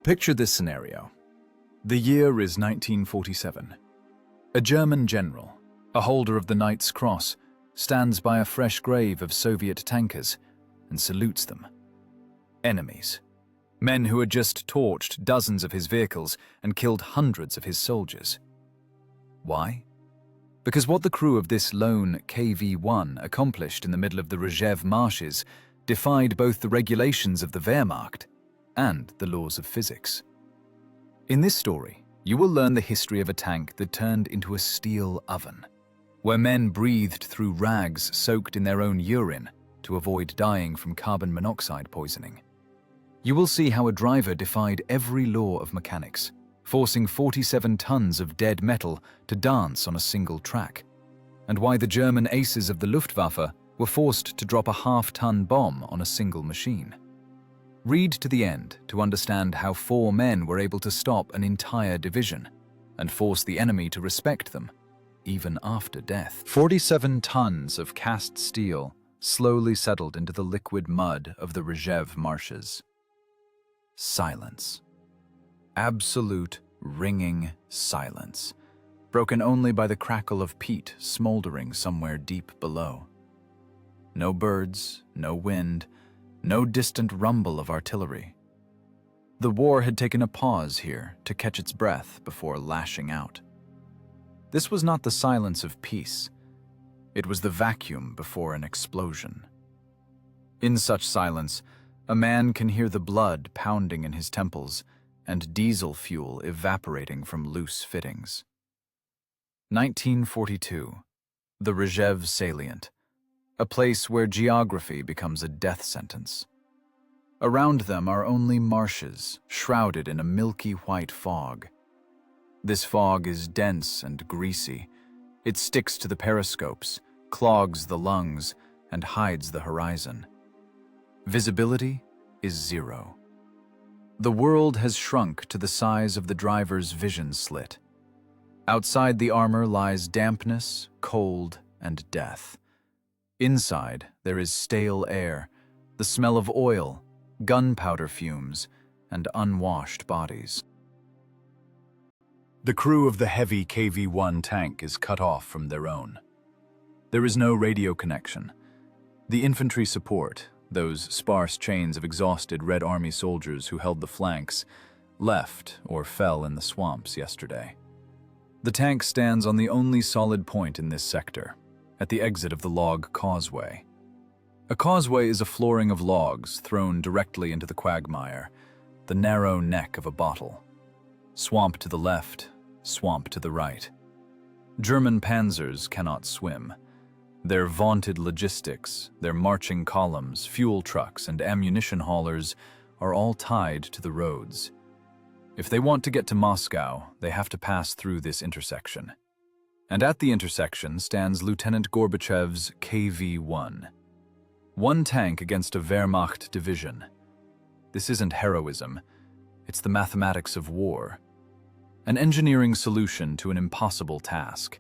Picture this scenario. The year is 1947. A German general, a holder of the Knight's Cross, stands by a fresh grave of Soviet tankers and salutes them. Enemies. Men who had just torched dozens of his vehicles and killed hundreds of his soldiers. Why? Because what the crew of this lone KV-1 accomplished in the middle of the Rzhev marshes defied both the regulations of the Wehrmacht and the laws of physics. In this story, you will learn the history of a tank that turned into a steel oven, where men breathed through rags soaked in their own urine to avoid dying from carbon monoxide poisoning. You will see how a driver defied every law of mechanics, forcing 47 tons of dead metal to dance on a single track, and why the German aces of the Luftwaffe were forced to drop a half-ton bomb on a single machine. Read to the end to understand how 4 men were able to stop an entire division and force the enemy to respect them, even after death. 47 tons of cast steel slowly settled into the liquid mud of the Rzhev marshes. Silence. Absolute, ringing silence, broken only by the crackle of peat smoldering somewhere deep below. No birds, no wind, no distant rumble of artillery. The war had taken a pause here to catch its breath before lashing out. This was not the silence of peace. It was the vacuum before an explosion. In such silence, a man can hear the blood pounding in his temples and diesel fuel evaporating from loose fittings. 1942, the Rzhev salient, a place where geography becomes a death sentence. Around them are only marshes, shrouded in a milky white fog. This fog is dense and greasy. It sticks to the periscopes, clogs the lungs, and hides the horizon. Visibility is zero. The world has shrunk to the size of the driver's vision slit. Outside the armor lies dampness, cold, and death. Inside, there is stale air, the smell of oil, gunpowder fumes, and unwashed bodies. The crew of the heavy KV-1 tank is cut off from their own. There is no radio connection. The infantry support, those sparse chains of exhausted Red Army soldiers who held the flanks, left or fell in the swamps yesterday. The tank stands on the only solid point in this sector, at the exit of the log causeway. A causeway is a flooring of logs thrown directly into the quagmire, the narrow neck of a bottle. Swamp to the left, swamp to the right. German panzers cannot swim. Their vaunted logistics, their marching columns, fuel trucks, and ammunition haulers are all tied to the roads. If they want to get to Moscow, they have to pass through this intersection. And at the intersection stands Lieutenant Gorbachev's KV-1. One tank against a Wehrmacht division. This isn't heroism, it's the mathematics of war. An engineering solution to an impossible task,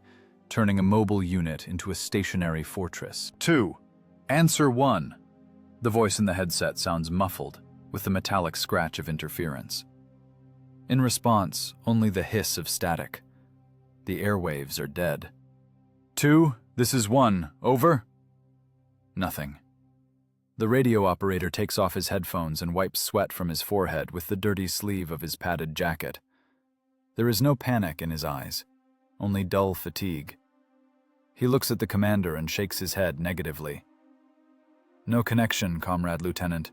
turning a mobile unit into a stationary fortress. 2. Answer 1. The voice in the headset sounds muffled, with the metallic scratch of interference. In response, only the hiss of static. The airwaves are dead. 2, this is 1, over. Nothing. The radio operator takes off his headphones and wipes sweat from his forehead with the dirty sleeve of his padded jacket. There is no panic in his eyes, only dull fatigue. He looks at the commander and shakes his head negatively. No connection, Comrade Lieutenant.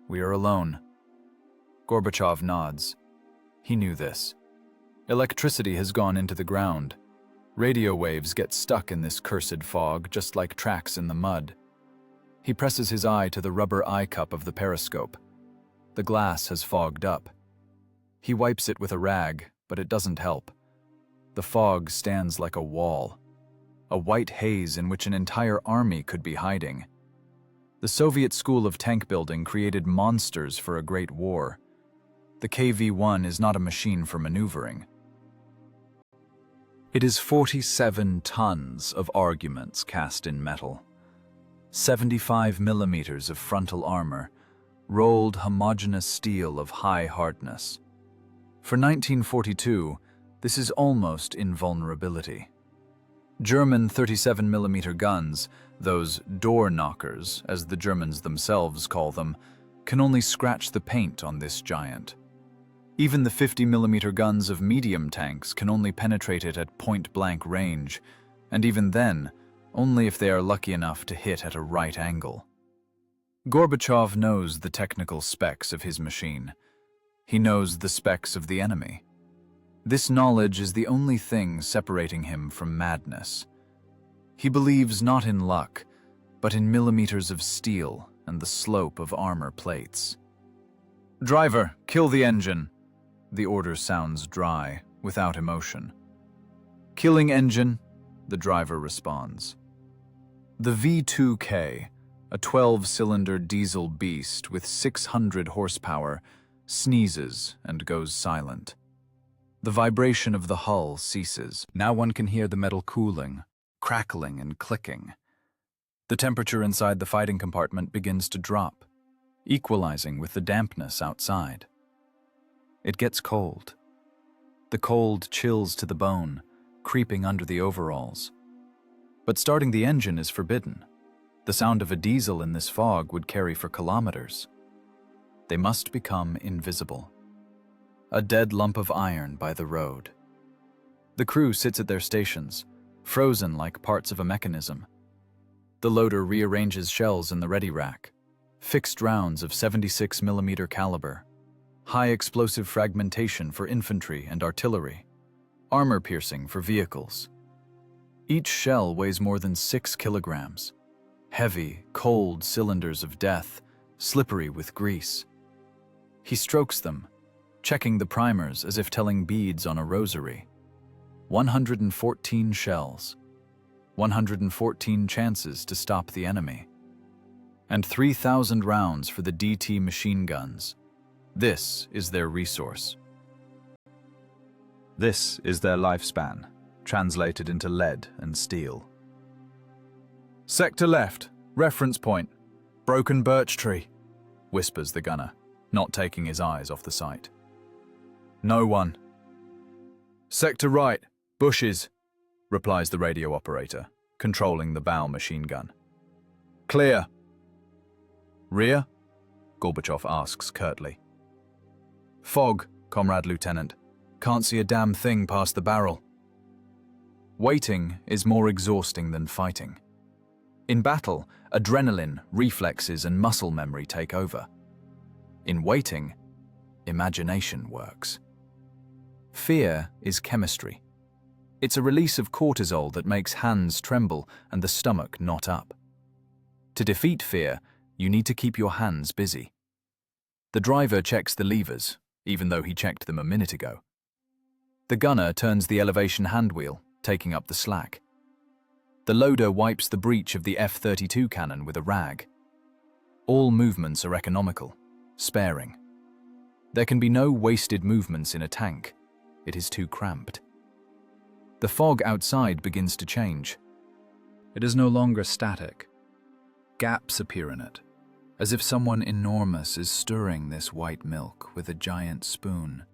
We are alone. Gorbachev nods. He knew this. Electricity has gone into the ground. Radio waves get stuck in this cursed fog, just like tracks in the mud. He presses his eye to the rubber eye cup of the periscope. The glass has fogged up. He wipes it with a rag, but it doesn't help. The fog stands like a wall, a white haze in which an entire army could be hiding. The Soviet school of tank building created monsters for a great war. The KV-1 is not a machine for maneuvering. It is 47 tons of arguments cast in metal, 75 millimeters of frontal armor, rolled homogeneous steel of high hardness. For 1942, this is almost invulnerability. German 37mm guns, those door knockers, as the Germans themselves call them, can only scratch the paint on this giant. Even the 50mm guns of medium tanks can only penetrate it at point-blank range, and even then, only if they are lucky enough to hit at a right angle. Gorbachev knows the technical specs of his machine. He knows the specs of the enemy. This knowledge is the only thing separating him from madness. He believes not in luck, but in millimeters of steel and the slope of armor plates. "Driver, kill the engine." The order sounds dry, without emotion. "Killing engine," the driver responds. The V2K, a 12-cylinder diesel beast with 600 horsepower, sneezes and goes silent. The vibration of the hull ceases. Now one can hear the metal cooling, crackling and clicking. The temperature inside the fighting compartment begins to drop, equalizing with the dampness outside. It gets cold. The cold chills to the bone, creeping under the overalls. But starting the engine is forbidden. The sound of a diesel in this fog would carry for kilometers. They must become invisible. A dead lump of iron by the road. The crew sits at their stations, frozen like parts of a mechanism. The loader rearranges shells in the ready rack, fixed rounds of 76mm caliber, high explosive fragmentation for infantry and artillery, armor piercing for vehicles. Each shell weighs more than 6 kilograms. Heavy, cold cylinders of death, slippery with grease. He strokes them, checking the primers as if telling beads on a rosary. 114 shells. 114 chances to stop the enemy. And 3,000 rounds for the DT machine guns. This is their resource. This is their lifespan, translated into lead and steel. "Sector left, reference point, broken birch tree," whispers the gunner, not taking his eyes off the sight. "No one." "Sector right, bushes," replies the radio operator, controlling the bow machine gun. "Clear." "Rear?" Gorbachev asks curtly. "Fog, Comrade Lieutenant. Can't see a damn thing past the barrel." Waiting is more exhausting than fighting. In battle, adrenaline, reflexes, and muscle memory take over. In waiting, imagination works. Fear is chemistry. It's a release of cortisol that makes hands tremble and the stomach knot up. To defeat fear, you need to keep your hands busy. The driver checks the levers, even though he checked them a minute ago. The gunner turns the elevation handwheel, taking up the slack. The loader wipes the breech of the F-32 cannon with a rag. All movements are economical, sparing. There can be no wasted movements in a tank. It is too cramped. The fog outside begins to change. It is no longer static. Gaps appear in it, as if someone enormous is stirring this white milk with a giant spoon.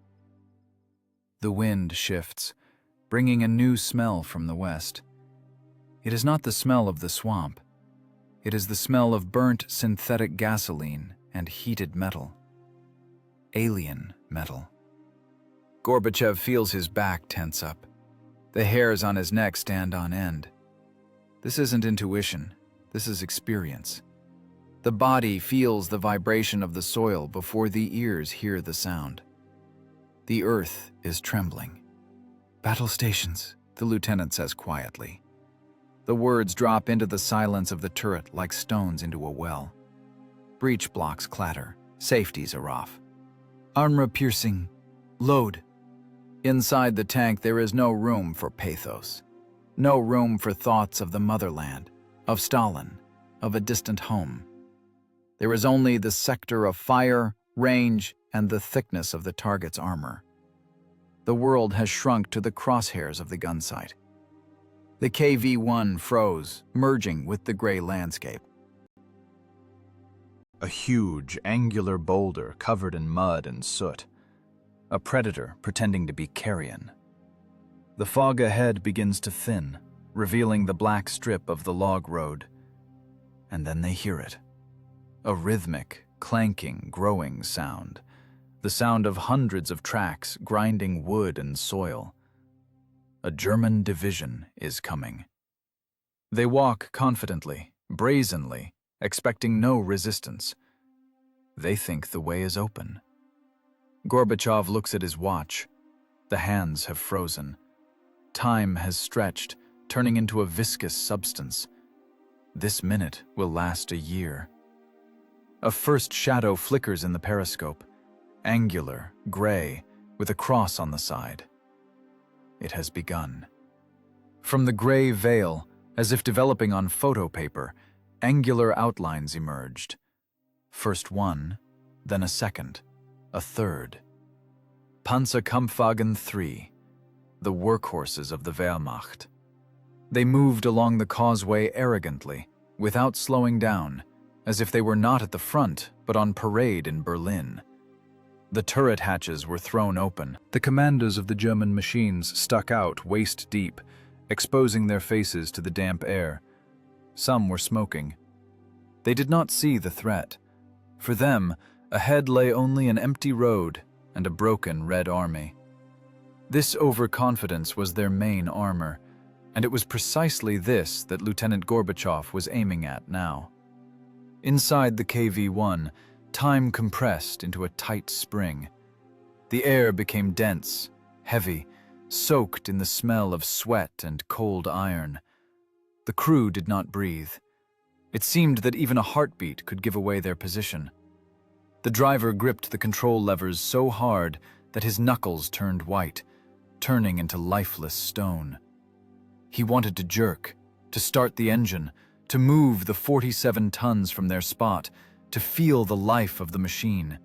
The wind shifts, bringing a new smell from the west. It is not the smell of the swamp. It is the smell of burnt synthetic gasoline and heated metal. Alien metal. Gorbachev feels his back tense up. The hairs on his neck stand on end. This isn't intuition. This is experience. The body feels the vibration of the soil before the ears hear the sound. The earth is trembling. "Battle stations," the lieutenant says quietly. The words drop into the silence of the turret like stones into a well. Breech blocks clatter. Safeties are off. Armor piercing. Load. Inside the tank there is no room for pathos. No room for thoughts of the motherland, of Stalin, of a distant home. There is only the sector of fire, range, and the thickness of the target's armor. The world has shrunk to the crosshairs of the gun sight. The KV-1 froze, merging with the gray landscape. A huge, angular boulder covered in mud and soot. A predator pretending to be carrion. The fog ahead begins to thin, revealing the black strip of the log road. And then they hear it. A rhythmic, clanking, growing sound. The sound of hundreds of tracks grinding wood and soil. A German division is coming. They walk confidently, brazenly, expecting no resistance. They think the way is open. Gorbachev looks at his watch. The hands have frozen. Time has stretched, turning into a viscous substance. This minute will last a year. A first shadow flickers in the periscope, angular, gray, with a cross on the side. It has begun. From the gray veil, as if developing on photo paper, angular outlines emerged. First one, then a second, a third. Panzerkampfwagen 3, the workhorses of the Wehrmacht. They moved along the causeway arrogantly, without slowing down, as if they were not at the front, but on parade in Berlin. The turret hatches were thrown open. The commandos of the German machines stuck out waist-deep, exposing their faces to the damp air. Some were smoking. They did not see the threat. For them, ahead lay only an empty road and a broken Red Army. This overconfidence was their main armor, and it was precisely this that Lieutenant Gorbachev was aiming at now. Inside the KV-1, time compressed into a tight spring. The air became dense, heavy, soaked in the smell of sweat and cold iron. The crew did not breathe. It seemed that even a heartbeat could give away their position. The driver gripped the control levers so hard that his knuckles turned white, turning into lifeless stone. He wanted to jerk, to start the engine, to move the 47 tons from their spot, to feel the life of the machine.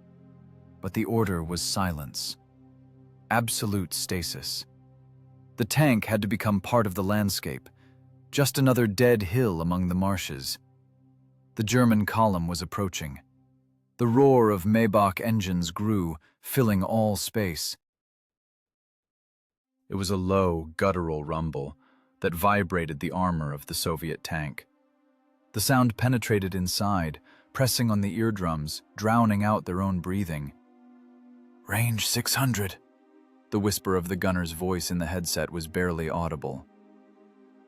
But the order was silence. Absolute stasis. The tank had to become part of the landscape, just another dead hill among the marshes. The German column was approaching. The roar of Maybach engines grew, filling all space. It was a low, guttural rumble that vibrated the armor of the Soviet tank. The sound penetrated inside, pressing on the eardrums, drowning out their own breathing. "Range 600. The whisper of the gunner's voice in the headset was barely audible.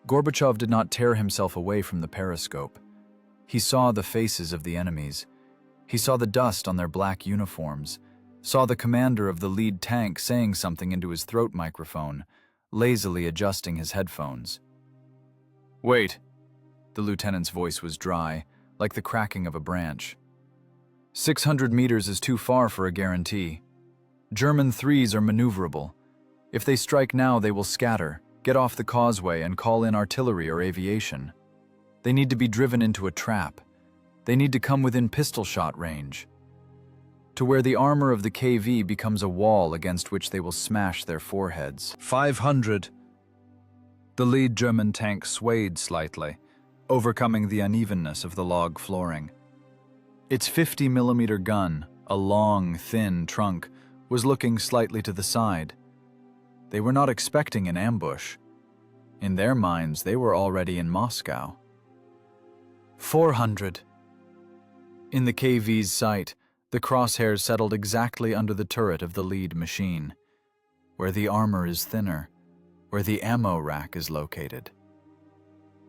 Gorbachev did not tear himself away from the periscope. He saw the faces of the enemies. He saw the dust on their black uniforms, saw the commander of the lead tank saying something into his throat microphone, lazily adjusting his headphones. "Wait." The lieutenant's voice was dry, like the cracking of a branch. 600 meters is too far for a guarantee. German 3s are maneuverable. If they strike now, they will scatter, get off the causeway, and call in artillery or aviation. They need to be driven into a trap. They need to come within pistol shot range, to where the armor of the KV becomes a wall against which they will smash their foreheads. 500. The lead German tank swayed slightly, overcoming the unevenness of the log flooring. Its 50-millimeter gun, a long, thin trunk, was looking slightly to the side. They were not expecting an ambush. In their minds, they were already in Moscow. 400. In the KV's sight, the crosshairs settled exactly under the turret of the lead machine, where the armor is thinner, where the ammo rack is located.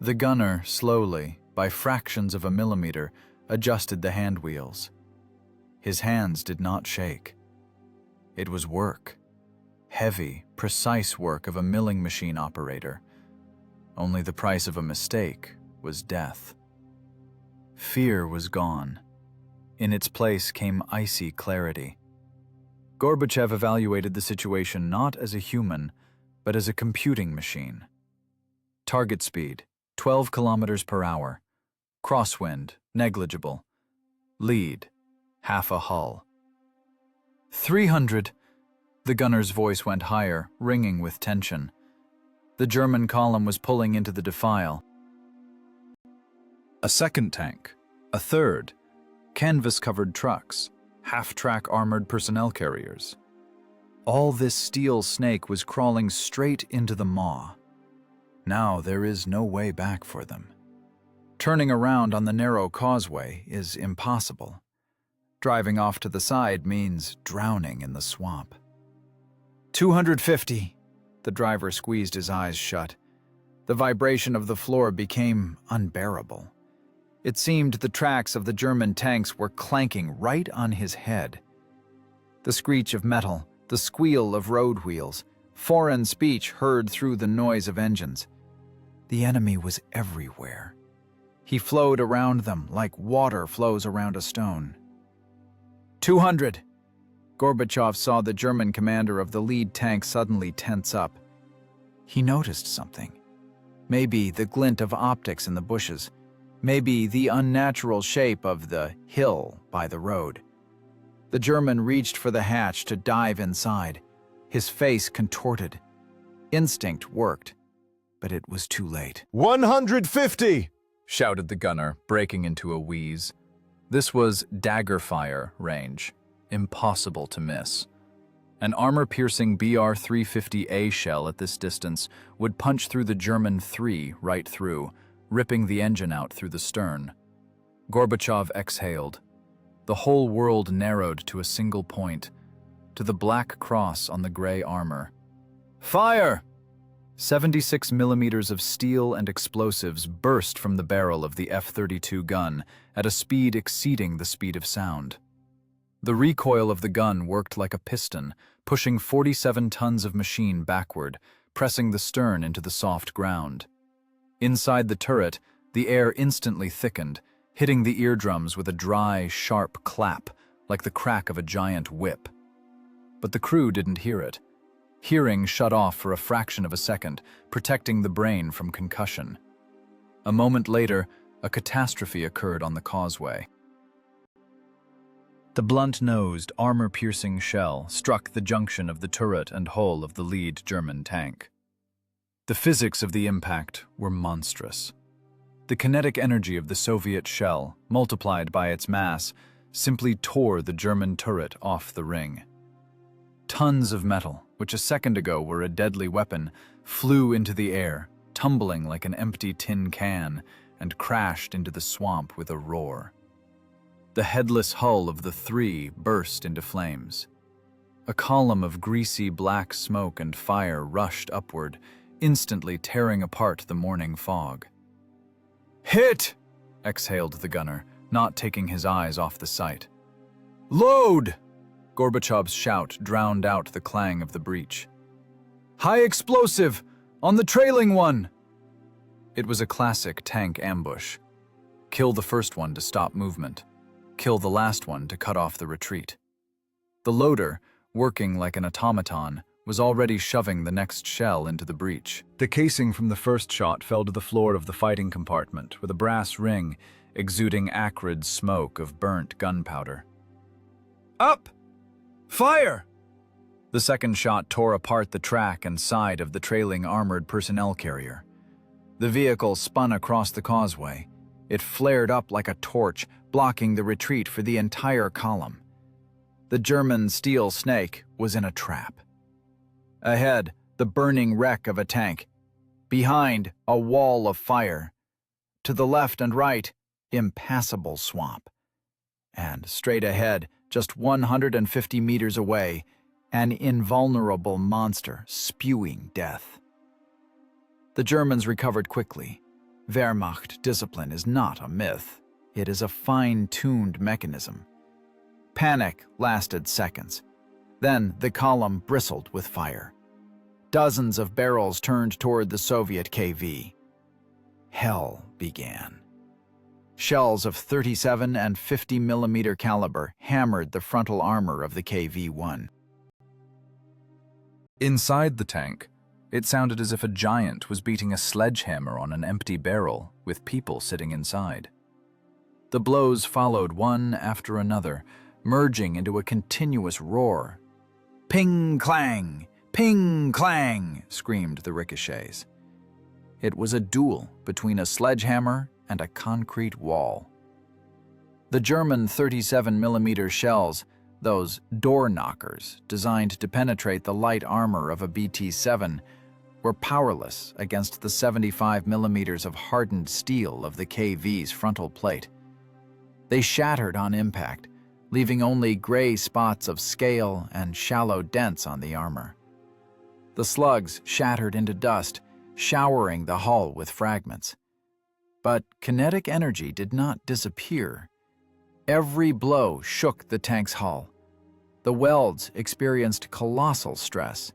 The gunner, slowly, by fractions of a millimeter, adjusted the hand wheels. His hands did not shake. It was work. Heavy, precise work of a milling machine operator. Only the price of a mistake was death. Fear was gone. In its place came icy clarity. Gorbachev evaluated the situation not as a human, but as a computing machine. Target speed, 12 kilometers per hour. Crosswind, negligible. Lead, half a hull. 300. The gunner's voice went higher, ringing with tension. The German column was pulling into the defile. A second tank, a third. canvas-covered trucks, half-track armored personnel carriers. All this steel snake was crawling straight into the maw. Now there is no way back for them. Turning around on the narrow causeway is impossible. Driving off to the side means drowning in the swamp. 250. The driver squeezed his eyes shut. The vibration of the floor became unbearable. It seemed the tracks of the German tanks were clanking right on his head. The screech of metal, the squeal of road wheels, foreign speech heard through the noise of engines. The enemy was everywhere. He flowed around them like water flows around a stone. 200. Gorbachev saw the German commander of the lead tank suddenly tense up. He noticed something. Maybe the glint of optics in the bushes. Maybe the unnatural shape of the hill by the road. The German reached for the hatch to dive inside. His face contorted. Instinct worked, but it was too late. 150! Shouted the gunner, breaking into a wheeze. This was dagger fire range. Impossible to miss. An armor-piercing BR-350A shell at this distance would punch through the German 3 right through, ripping the engine out through the stern. Gorbachev exhaled. The whole world narrowed to a single point, to the black cross on the gray armor. Fire! 76 millimeters of steel and explosives burst from the barrel of the F-32 gun at a speed exceeding the speed of sound. The recoil of the gun worked like a piston, pushing 47 tons of machine backward, pressing the stern into the soft ground. Inside the turret, the air instantly thickened, hitting the eardrums with a dry, sharp clap, like the crack of a giant whip. But the crew didn't hear it. Hearing shut off for a fraction of a second, protecting the brain from concussion. A moment later, a catastrophe occurred on the causeway. The blunt-nosed, armor-piercing shell struck the junction of the turret and hull of the lead German tank. The physics of the impact were monstrous. The kinetic energy of the Soviet shell, multiplied by its mass, simply tore the German turret off the ring. Tons of metal, which a second ago were a deadly weapon, flew into the air, tumbling like an empty tin can, and crashed into the swamp with a roar. The headless hull of the 3 burst into flames. A column of greasy black smoke and fire rushed upward, instantly tearing apart the morning fog. "Hit!" exhaled the gunner, not taking his eyes off the sight. "Load!" Gorbachev's shout drowned out the clang of the breach. "High explosive! On the trailing one!" It was a classic tank ambush. Kill the first one to stop movement. Kill the last one to cut off the retreat. The loader, working like an automaton, was already shoving the next shell into the breach. The casing from the first shot fell to the floor of the fighting compartment with a brass ring exuding acrid smoke of burnt gunpowder. "Up! Fire!" The second shot tore apart the track and side of the trailing armored personnel carrier. The vehicle spun across the causeway. It flared up like a torch, blocking the retreat for the entire column. The German steel snake was in a trap. Ahead, the burning wreck of a tank. Behind, a wall of fire. To the left and right, impassable swamp. And straight ahead, just 150 meters away, an invulnerable monster spewing death. The Germans recovered quickly. Wehrmacht discipline is not a myth. It is a fine-tuned mechanism. Panic lasted seconds. Then the column bristled with fire. Dozens of barrels turned toward the Soviet KV. Hell began. Shells of 37 and 50 millimeter caliber hammered the frontal armor of the KV-1. Inside the tank, it sounded as if a giant was beating a sledgehammer on an empty barrel with people sitting inside. The blows followed one after another, merging into a continuous roar. "Ping-clang! Ping-clang!" screamed the ricochets. It was a duel between a sledgehammer and a concrete wall. The German 37mm shells, those door knockers designed to penetrate the light armor of a BT-7, were powerless against the 75mm of hardened steel of the KV's frontal plate. They shattered on impact, leaving only gray spots of scale and shallow dents on the armor. The slugs shattered into dust, showering the hull with fragments. But kinetic energy did not disappear. Every blow shook the tank's hull. The welds experienced colossal stress.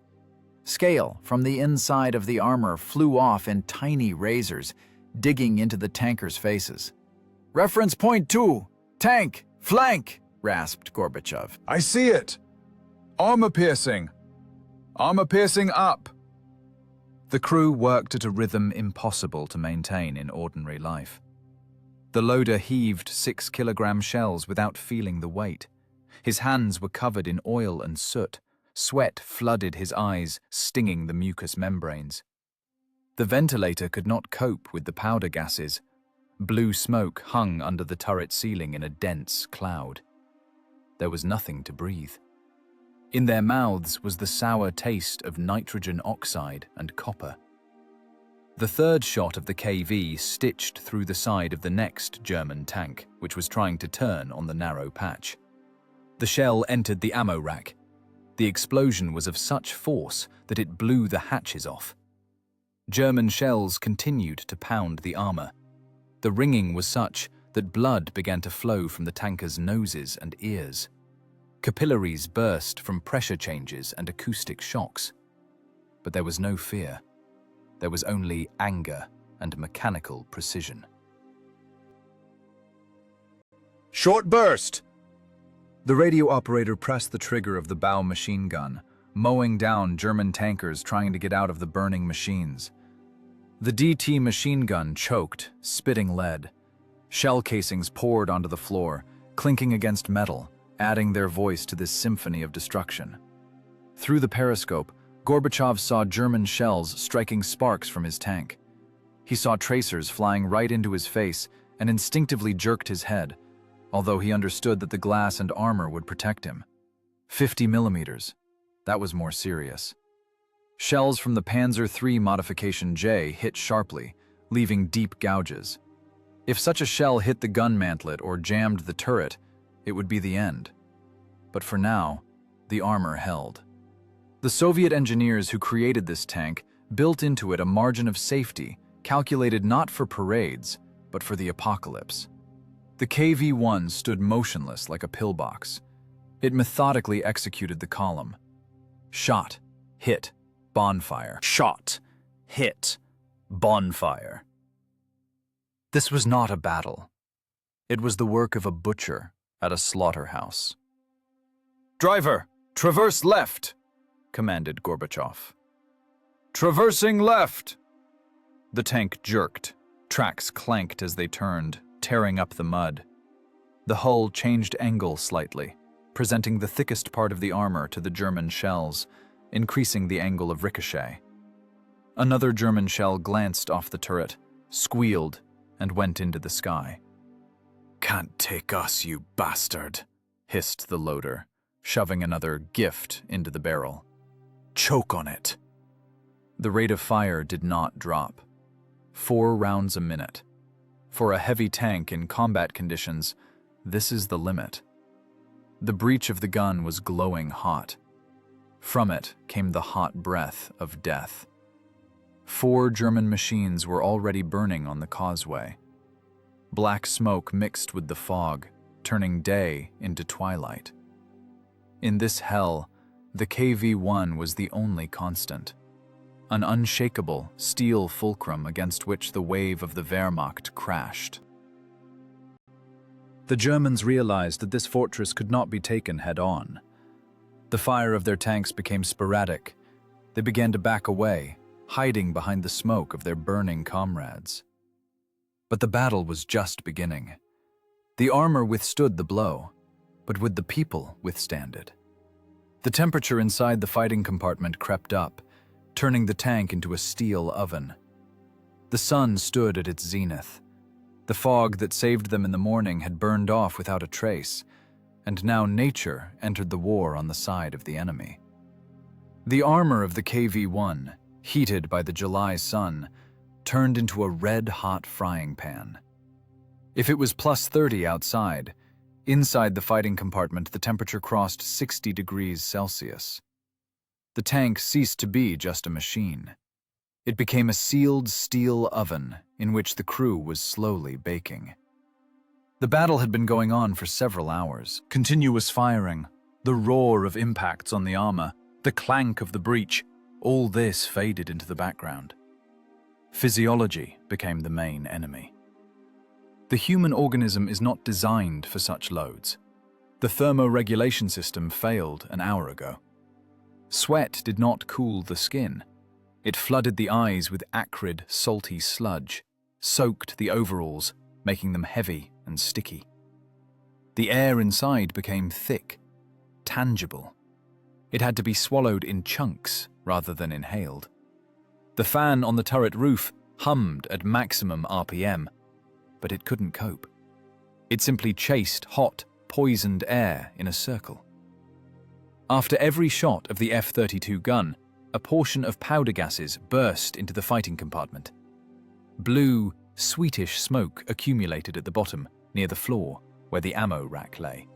Scale from the inside of the armor flew off in tiny razors, digging into the tankers' faces. "Reference point 2! Tank! Flank!" rasped Gorbachev. I see it! Armor piercing! Armor piercing up! The crew worked at a rhythm impossible to maintain in ordinary life. The loader heaved 6-kilogram shells without feeling the weight. His hands were covered in oil and soot. Sweat flooded his eyes, stinging the mucous membranes. The ventilator could not cope with the powder gases. Blue smoke hung under the turret ceiling in a dense cloud. There was nothing to breathe. In their mouths was the sour taste of nitrogen oxide and copper. The third shot of the KV stitched through the side of the next German tank, which was trying to turn on the narrow patch. The shell entered the ammo rack. The explosion was of such force that it blew the hatches off. German shells continued to pound the armor. The ringing was such that blood began to flow from the tankers' noses and ears. Capillaries burst from pressure changes and acoustic shocks. But there was no fear. There was only anger and mechanical precision. Short burst! The radio operator pressed the trigger of the bow machine gun, mowing down German tankers trying to get out of the burning machines. The DT machine gun choked, spitting lead. Shell casings poured onto the floor, clinking against metal, adding their voice to this symphony of destruction. Through the periscope, Gorbachev saw German shells striking sparks from his tank. He saw tracers flying right into his face and instinctively jerked his head, although he understood that the glass and armor would protect him. 50mm. That was more serious. Shells from the Panzer III Modification J hit sharply, leaving deep gouges. If such a shell hit the gun mantlet or jammed the turret, it would be the end. But for now, the armor held. The Soviet engineers who created this tank built into it a margin of safety calculated not for parades, but for the apocalypse. The KV-1 stood motionless like a pillbox. It methodically executed the column. Shot, hit, bonfire. Shot, hit, bonfire. This was not a battle. It was the work of a butcher at a slaughterhouse. "Driver, traverse left," commanded Gorbachev. "Traversing left!" The tank jerked. Tracks clanked as they turned, tearing up the mud. The hull changed angle slightly, presenting the thickest part of the armor to the German shells, increasing the angle of ricochet. Another German shell glanced off the turret, squealed, and went into the sky. "Can't take us, you bastard," hissed the loader, shoving another gift into the barrel. "Choke on it." The rate of fire did not drop. 4 rounds a minute. For a heavy tank in combat conditions, this is the limit. The breech of the gun was glowing hot. From it came the hot breath of death. 4 German machines were already burning on the causeway. Black smoke mixed with the fog, turning day into twilight. In this hell, the KV-1 was the only constant, an unshakable steel fulcrum against which the wave of the Wehrmacht crashed. The Germans realized that this fortress could not be taken head-on. The fire of their tanks became sporadic. They began to back away, hiding behind the smoke of their burning comrades. But the battle was just beginning. The armor withstood the blow, but would the people withstand it? The temperature inside the fighting compartment crept up, turning the tank into a steel oven. The sun stood at its zenith. The fog that saved them in the morning had burned off without a trace, and now nature entered the war on the side of the enemy. The armor of the KV-1, heated by the July sun, turned into a red-hot frying pan. If it was +30 outside, inside the fighting compartment the temperature crossed 60 degrees Celsius. The tank ceased to be just a machine. It became a sealed steel oven in which the crew was slowly baking. The battle had been going on for several hours. Continuous firing, the roar of impacts on the armor, the clank of the breach, all this faded into the background. Physiology became the main enemy. The human organism is not designed for such loads. The thermoregulation system failed an hour ago. Sweat did not cool the skin. It flooded the eyes with acrid, salty sludge, soaked the overalls, making them heavy and sticky. The air inside became thick, tangible. It had to be swallowed in chunks rather than inhaled. The fan on the turret roof hummed at maximum RPM, but it couldn't cope. It simply chased hot, poisoned air in a circle. After every shot of the F-32 gun, a portion of powder gases burst into the fighting compartment. Blue, sweetish smoke accumulated at the bottom, near the floor, where the ammo rack lay.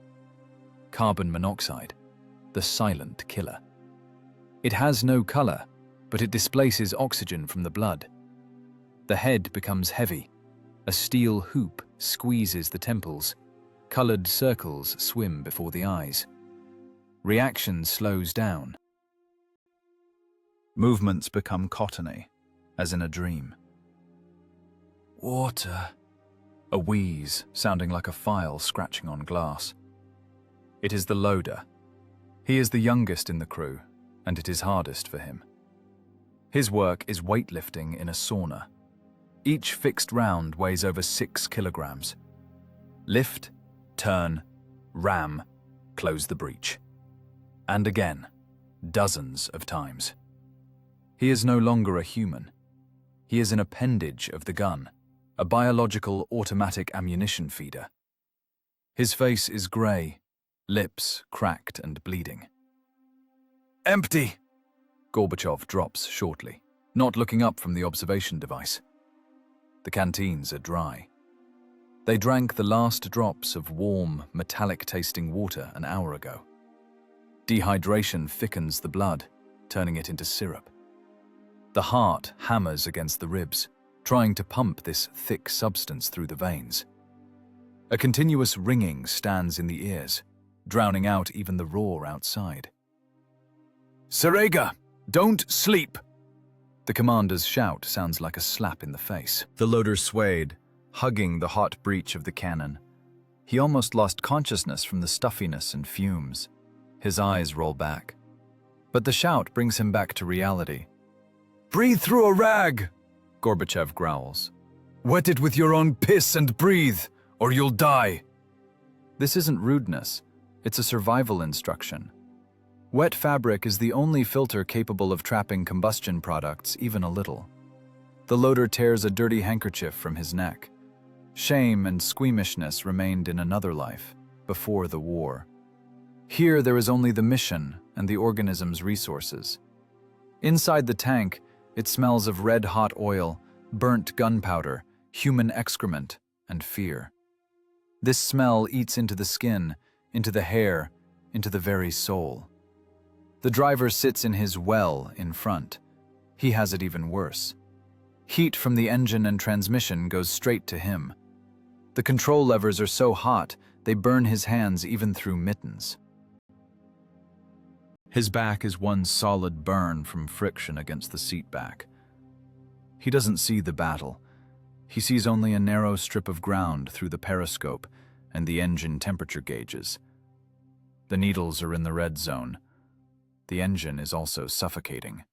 Carbon monoxide, the silent killer. It has no color, but it displaces oxygen from the blood. The head becomes heavy. A steel hoop squeezes the temples. Colored circles swim before the eyes. Reaction slows down. Movements become cottony, as in a dream. Water. A wheeze, sounding like a file scratching on glass. It is the loader. He is the youngest in the crew, and it is hardest for him. His work is weightlifting in a sauna. Each fixed round weighs over 6 kilograms. Lift, turn, ram, close the breach. And again, dozens of times. He is no longer a human. He is an appendage of the gun, a biological automatic ammunition feeder. His face is grey, lips cracked and bleeding. Empty! Gorbachev drops shortly, not looking up from the observation device. The canteens are dry. They drank the last drops of warm, metallic-tasting water an hour ago. Dehydration thickens the blood, turning it into syrup. The heart hammers against the ribs, trying to pump this thick substance through the veins. A continuous ringing stands in the ears, drowning out even the roar outside. Serega, don't sleep! The commander's shout sounds like a slap in the face. The loader swayed, hugging the hot breech of the cannon. He almost lost consciousness from the stuffiness and fumes. His eyes roll back. But the shout brings him back to reality. Breathe through a rag, Gorbachev growls. Wet it with your own piss and breathe, or you'll die. This isn't rudeness. It's a survival instruction. Wet fabric is the only filter capable of trapping combustion products even a little. The loader tears a dirty handkerchief from his neck. Shame and squeamishness remained in another life, before the war. Here there is only the mission and the organism's resources. Inside the tank, it smells of red-hot oil, burnt gunpowder, human excrement, and fear. This smell eats into the skin, into the hair, into the very soul. The driver sits in his well in front. He has it even worse. Heat from the engine and transmission goes straight to him. The control levers are so hot, they burn his hands even through mittens. His back is one solid burn from friction against the seat back. He doesn't see the battle. He sees only a narrow strip of ground through the periscope and the engine temperature gauges. The needles are in the red zone. The engine is also suffocating.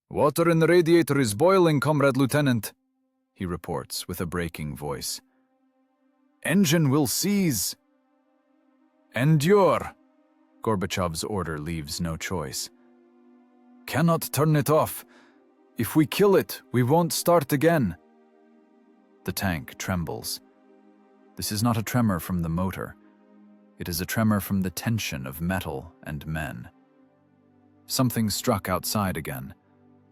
"Water in the radiator is boiling, Comrade Lieutenant," he reports with a breaking voice. "Engine will seize." "Endure." Gorbachev's order leaves no choice. "Cannot turn it off. If we kill it, we won't start again." The tank trembles. This is not a tremor from the motor. It is a tremor from the tension of metal and men. Something struck outside again.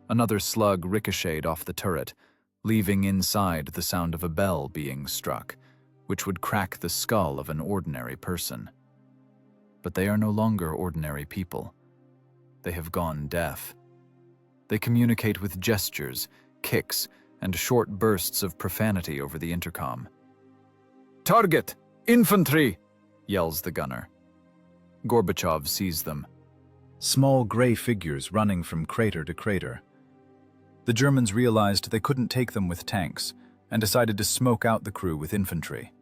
Another slug ricocheted off the turret, leaving inside the sound of a bell being struck, which would crack the skull of an ordinary person. But they are no longer ordinary people. They have gone deaf. They communicate with gestures, kicks, and short bursts of profanity over the intercom. "Target! Infantry!" yells the gunner. Gorbachev sees them. Small gray figures running from crater to crater. The Germans realized they couldn't take them with tanks and decided to smoke out the crew with infantry.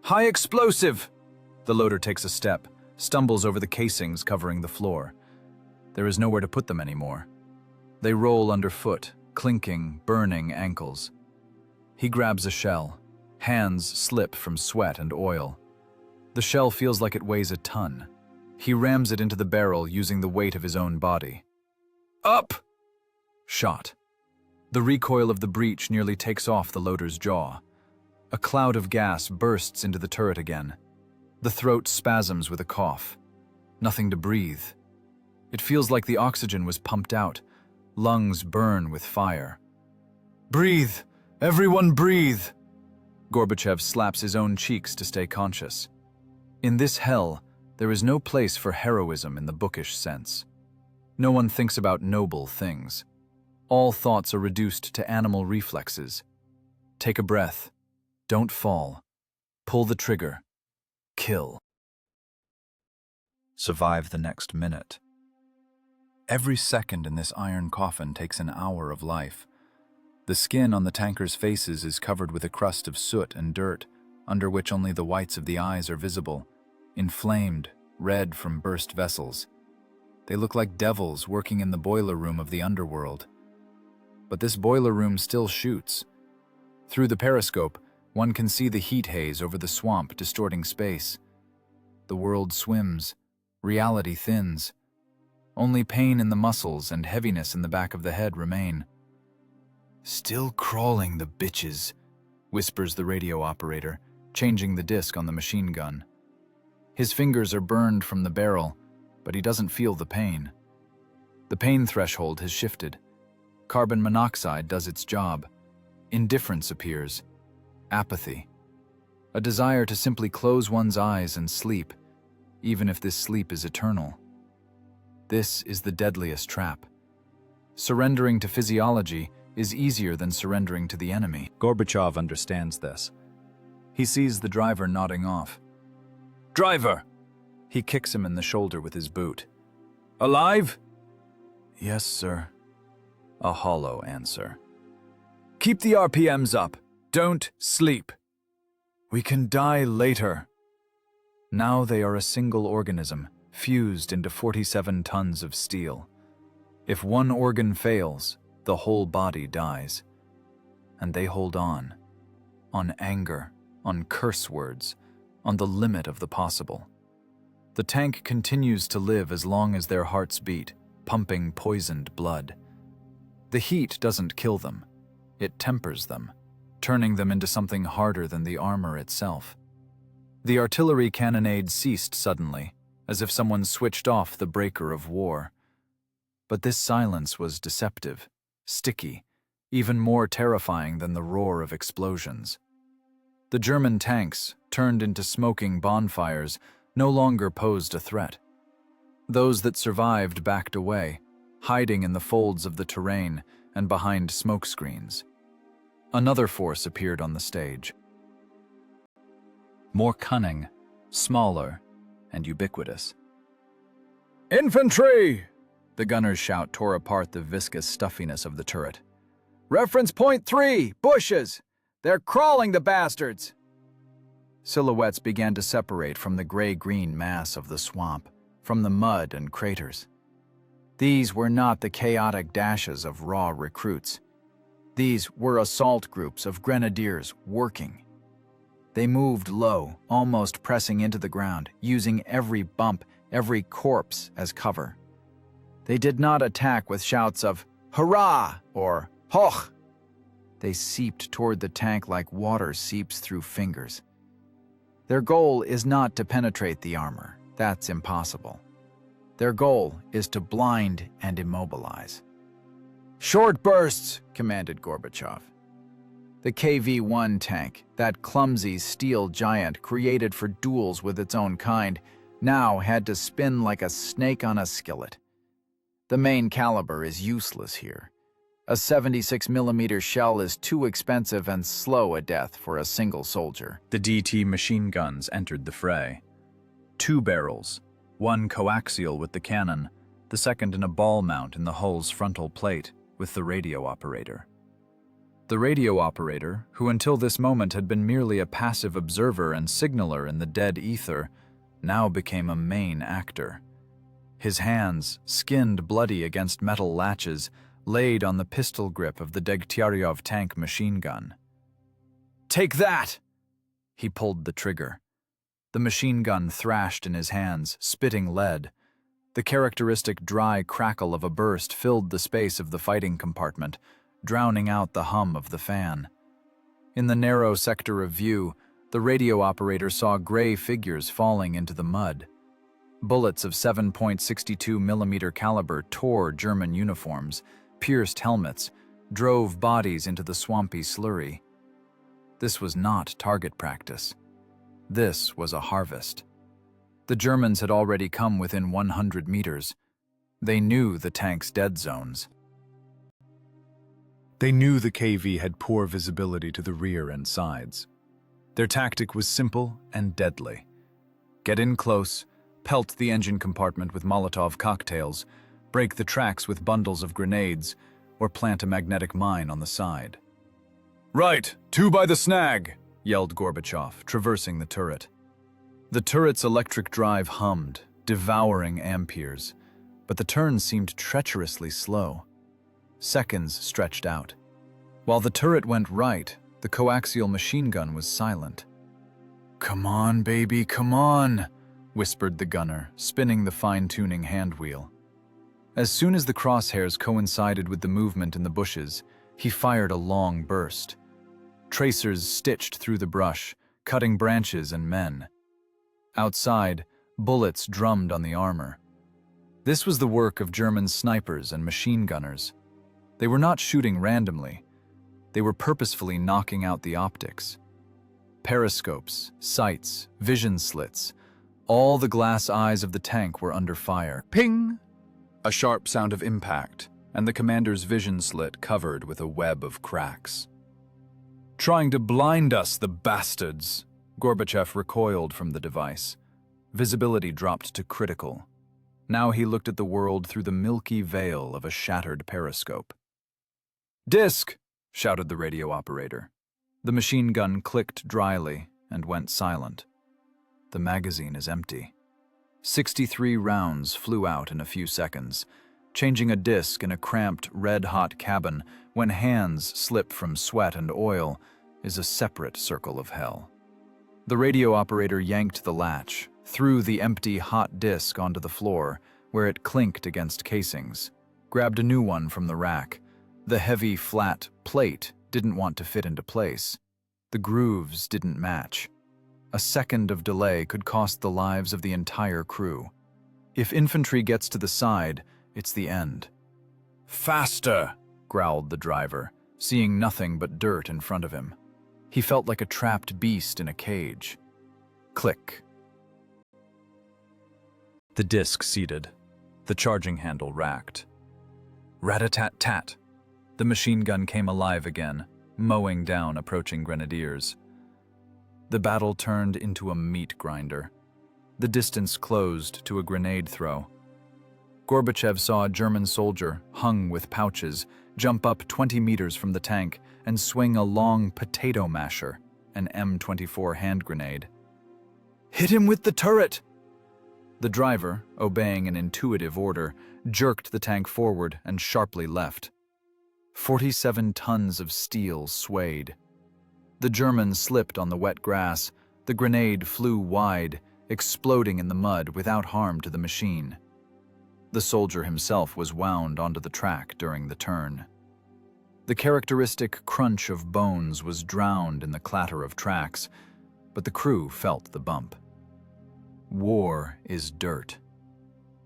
"High explosive!" The loader takes a step, stumbles over the casings covering the floor. There is nowhere to put them anymore. They roll underfoot, clinking, burning ankles. He grabs a shell. Hands slip from sweat and oil. The shell feels like it weighs a ton. He rams it into the barrel using the weight of his own body. "Up!" Shot. The recoil of the breech nearly takes off the loader's jaw. A cloud of gas bursts into the turret again. The throat spasms with a cough. Nothing to breathe. It feels like the oxygen was pumped out. Lungs burn with fire. "Breathe! Everyone breathe!" Gorbachev slaps his own cheeks to stay conscious. In this hell, there is no place for heroism in the bookish sense. No one thinks about noble things. All thoughts are reduced to animal reflexes. Take a breath. Don't fall. Pull the trigger. Kill. Survive the next minute. Every second in this iron coffin takes an hour of life. The skin on the tankers' faces is covered with a crust of soot and dirt, under which only the whites of the eyes are visible, inflamed, red from burst vessels. They look like devils working in the boiler room of the underworld. But this boiler room still shoots. Through the periscope, one can see the heat haze over the swamp distorting space. The world swims. Reality thins. Only pain in the muscles and heaviness in the back of the head remain. "Still crawling, the bitches," whispers the radio operator, changing the disc on the machine gun. His fingers are burned from the barrel, but he doesn't feel the pain. The pain threshold has shifted. Carbon monoxide does its job. Indifference appears. Apathy. A desire to simply close one's eyes and sleep, even if this sleep is eternal. This is the deadliest trap. Surrendering to physiology is easier than surrendering to the enemy. Gorbachev understands this. He sees the driver nodding off. "Driver!" He kicks him in the shoulder with his boot. "Alive?" "Yes, sir." A hollow answer. "Keep the RPMs up. Don't sleep. We can die later." Now they are a single organism, fused into 47 tons of steel. If one organ fails, the whole body dies. And they hold on anger, on curse words, on the limit of the possible. The tank continues to live as long as their hearts beat, pumping poisoned blood. The heat doesn't kill them. It tempers them, turning them into something harder than the armor itself. The artillery cannonade ceased suddenly, as if someone switched off the breaker of war. But this silence was deceptive, sticky, even more terrifying than the roar of explosions. The German tanks, turned into smoking bonfires, no longer posed a threat. Those that survived backed away, hiding in the folds of the terrain and behind smoke screens. Another force appeared on the stage. More cunning, smaller, and ubiquitous. "Infantry!" The gunner's shout tore apart the viscous stuffiness of the turret. "Reference point 3, bushes! They're crawling, the bastards!" Silhouettes began to separate from the gray-green mass of the swamp, from the mud and craters. These were not the chaotic dashes of raw recruits. These were assault groups of grenadiers working. They moved low, almost pressing into the ground, using every bump, every corpse as cover. They did not attack with shouts of "Hurrah!" or "Hoch!" They seeped toward the tank like water seeps through fingers. Their goal is not to penetrate the armor. That's impossible. Their goal is to blind and immobilize. "Short bursts," commanded Gorbachev. The KV-1 tank, that clumsy steel giant created for duels with its own kind, now had to spin like a snake on a skillet. The main caliber is useless here. A 76mm shell is too expensive and slow a death for a single soldier. The DT machine guns entered the fray. 2 barrels, one coaxial with the cannon, the second in a ball mount in the hull's frontal plate with the radio operator. The radio operator, who until this moment had been merely a passive observer and signaler in the dead ether, now became a main actor. His hands, skinned bloody against metal latches, laid on the pistol grip of the Degtyaryov tank machine gun. "Take that!" He pulled the trigger. The machine gun thrashed in his hands, spitting lead. The characteristic dry crackle of a burst filled the space of the fighting compartment, drowning out the hum of the fan. In the narrow sector of view, the radio operator saw gray figures falling into the mud. Bullets of 7.62mm caliber tore German uniforms, pierced helmets, drove bodies into the swampy slurry. This was not target practice. This was a harvest. The Germans had already come within 100 meters. They knew the tank's dead zones. They knew the KV had poor visibility to the rear and sides. Their tactic was simple and deadly. Get in close, pelt the engine compartment with Molotov cocktails, break the tracks with bundles of grenades, or plant a magnetic mine on the side. "Right, 2 by the snag," yelled Gorbachev, traversing the turret. The turret's electric drive hummed, devouring amperes, but the turn seemed treacherously slow. Seconds stretched out. While the turret went right, the coaxial machine gun was silent. "Come on, baby, come on," whispered the gunner, spinning the fine-tuning handwheel. As soon as the crosshairs coincided with the movement in the bushes, he fired a long burst. Tracers stitched through the brush, cutting branches and men. Outside, bullets drummed on the armor. This was the work of German snipers and machine gunners. They were not shooting randomly. They were purposefully knocking out the optics. Periscopes, sights, vision slits, all the glass eyes of the tank were under fire. Ping! A sharp sound of impact, and the commander's vision slit covered with a web of cracks. "Trying to blind us, the bastards!" Gorbachev recoiled from the device. Visibility dropped to critical. Now he looked at the world through the milky veil of a shattered periscope. "Disc!" shouted the radio operator. The machine gun clicked dryly and went silent. The magazine is empty. 63 rounds flew out in a few seconds. Changing a disc in a cramped, red-hot cabin when hands slip from sweat and oil is a separate circle of hell. The radio operator yanked the latch, threw the empty, hot disc onto the floor, where it clinked against casings, grabbed a new one from the rack. The heavy, flat plate didn't want to fit into place. The grooves didn't match. A second of delay could cost the lives of the entire crew. If infantry gets to the side, it's the end. "Faster!" growled the driver, seeing nothing but dirt in front of him. He felt like a trapped beast in a cage. Click. The disc seated. The charging handle racked. Rat-a-tat-tat. The machine gun came alive again, mowing down approaching grenadiers. The battle turned into a meat grinder. The distance closed to a grenade throw. Gorbachev saw a German soldier, hung with pouches, jump up 20 meters from the tank and swing a long potato masher, an M24 hand grenade. "Hit him with the turret!" The driver, obeying an intuitive order, jerked the tank forward and sharply left. 47 tons of steel swayed. The German slipped on the wet grass. The grenade flew wide, exploding in the mud without harm to the machine. The soldier himself was wound onto the track during the turn. The characteristic crunch of bones was drowned in the clatter of tracks, but the crew felt the bump. War is dirt.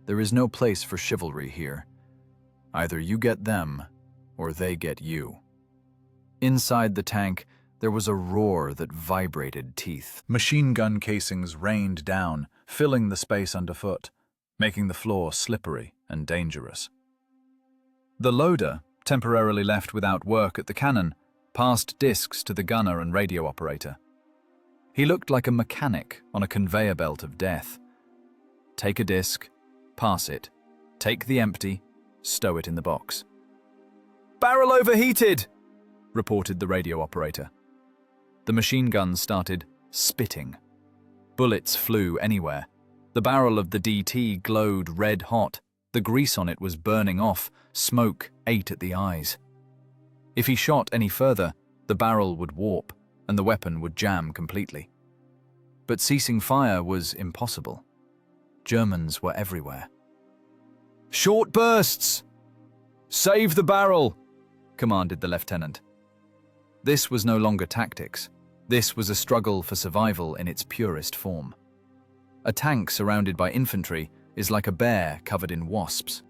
There is no place for chivalry here. Either you get them, or they get you. Inside the tank, there was a roar that vibrated teeth. Machine gun casings rained down, filling the space underfoot, making the floor slippery and dangerous. The loader, temporarily left without work at the cannon, passed discs to the gunner and radio operator. He looked like a mechanic on a conveyor belt of death. Take a disc, pass it, take the empty, stow it in the box. "Barrel overheated," reported the radio operator. The machine gun started spitting. Bullets flew anywhere. The barrel of the DT glowed red hot. The grease on it was burning off. Smoke ate at the eyes. If he shot any further, the barrel would warp and the weapon would jam completely. But ceasing fire was impossible. Germans were everywhere. "Short bursts! Save the barrel!" commanded the lieutenant. This was no longer tactics. This was a struggle for survival in its purest form. A tank surrounded by infantry is like a bear covered in wasps.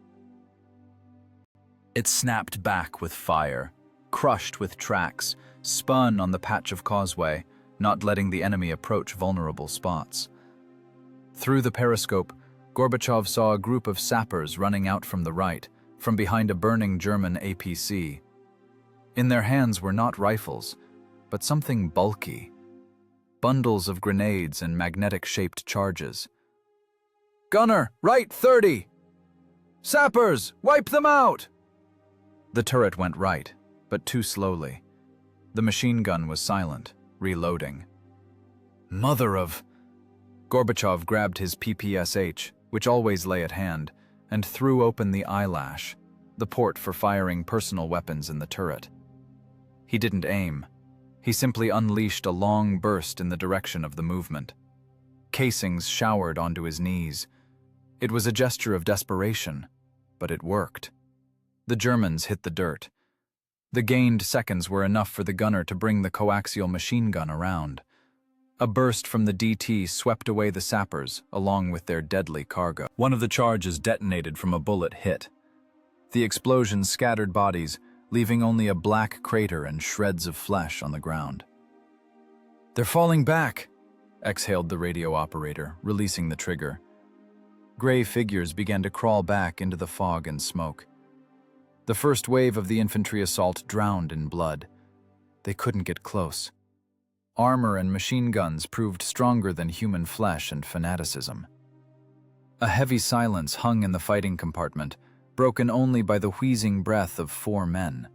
It snapped back with fire, crushed with tracks, spun on the patch of causeway, not letting the enemy approach vulnerable spots. Through the periscope, Gorbachev saw a group of sappers running out from the right, from behind a burning German APC. In their hands were not rifles, but something bulky. Bundles of grenades and magnetic-shaped charges. "Gunner, right 30! Sappers, wipe them out!" The turret went right, but too slowly. The machine gun was silent, reloading. Mother of... Gorbachev grabbed his PPSH, which always lay at hand, and threw open the eyelash, the port for firing personal weapons in the turret. He didn't aim. He simply unleashed a long burst in the direction of the movement. Casings showered onto his knees. It was a gesture of desperation, but it worked. The Germans hit the dirt. The gained seconds were enough for the gunner to bring the coaxial machine gun around. A burst from the DT swept away the sappers, along with their deadly cargo. One of the charges detonated from a bullet hit. The explosion scattered bodies, leaving only a black crater and shreds of flesh on the ground. "They're falling back," exhaled the radio operator, releasing the trigger. Gray figures began to crawl back into the fog and smoke. The first wave of the infantry assault drowned in blood. They couldn't get close. Armor and machine guns proved stronger than human flesh and fanaticism. A heavy silence hung in the fighting compartment, broken only by the wheezing breath of 4 men.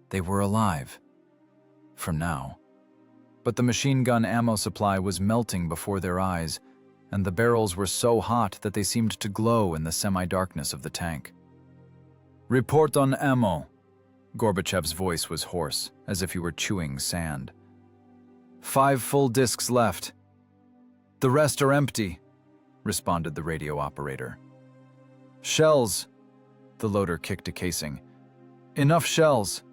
They were alive. For now. But the machine gun ammo supply was melting before their eyes, and the barrels were so hot that they seemed to glow in the semi-darkness of the tank. "Report on ammo." Gorbachev's voice was hoarse, as if he were chewing sand. 5 full discs left. "The rest are empty," responded the radio operator. "Shells." The loader kicked a casing. "Enough shells.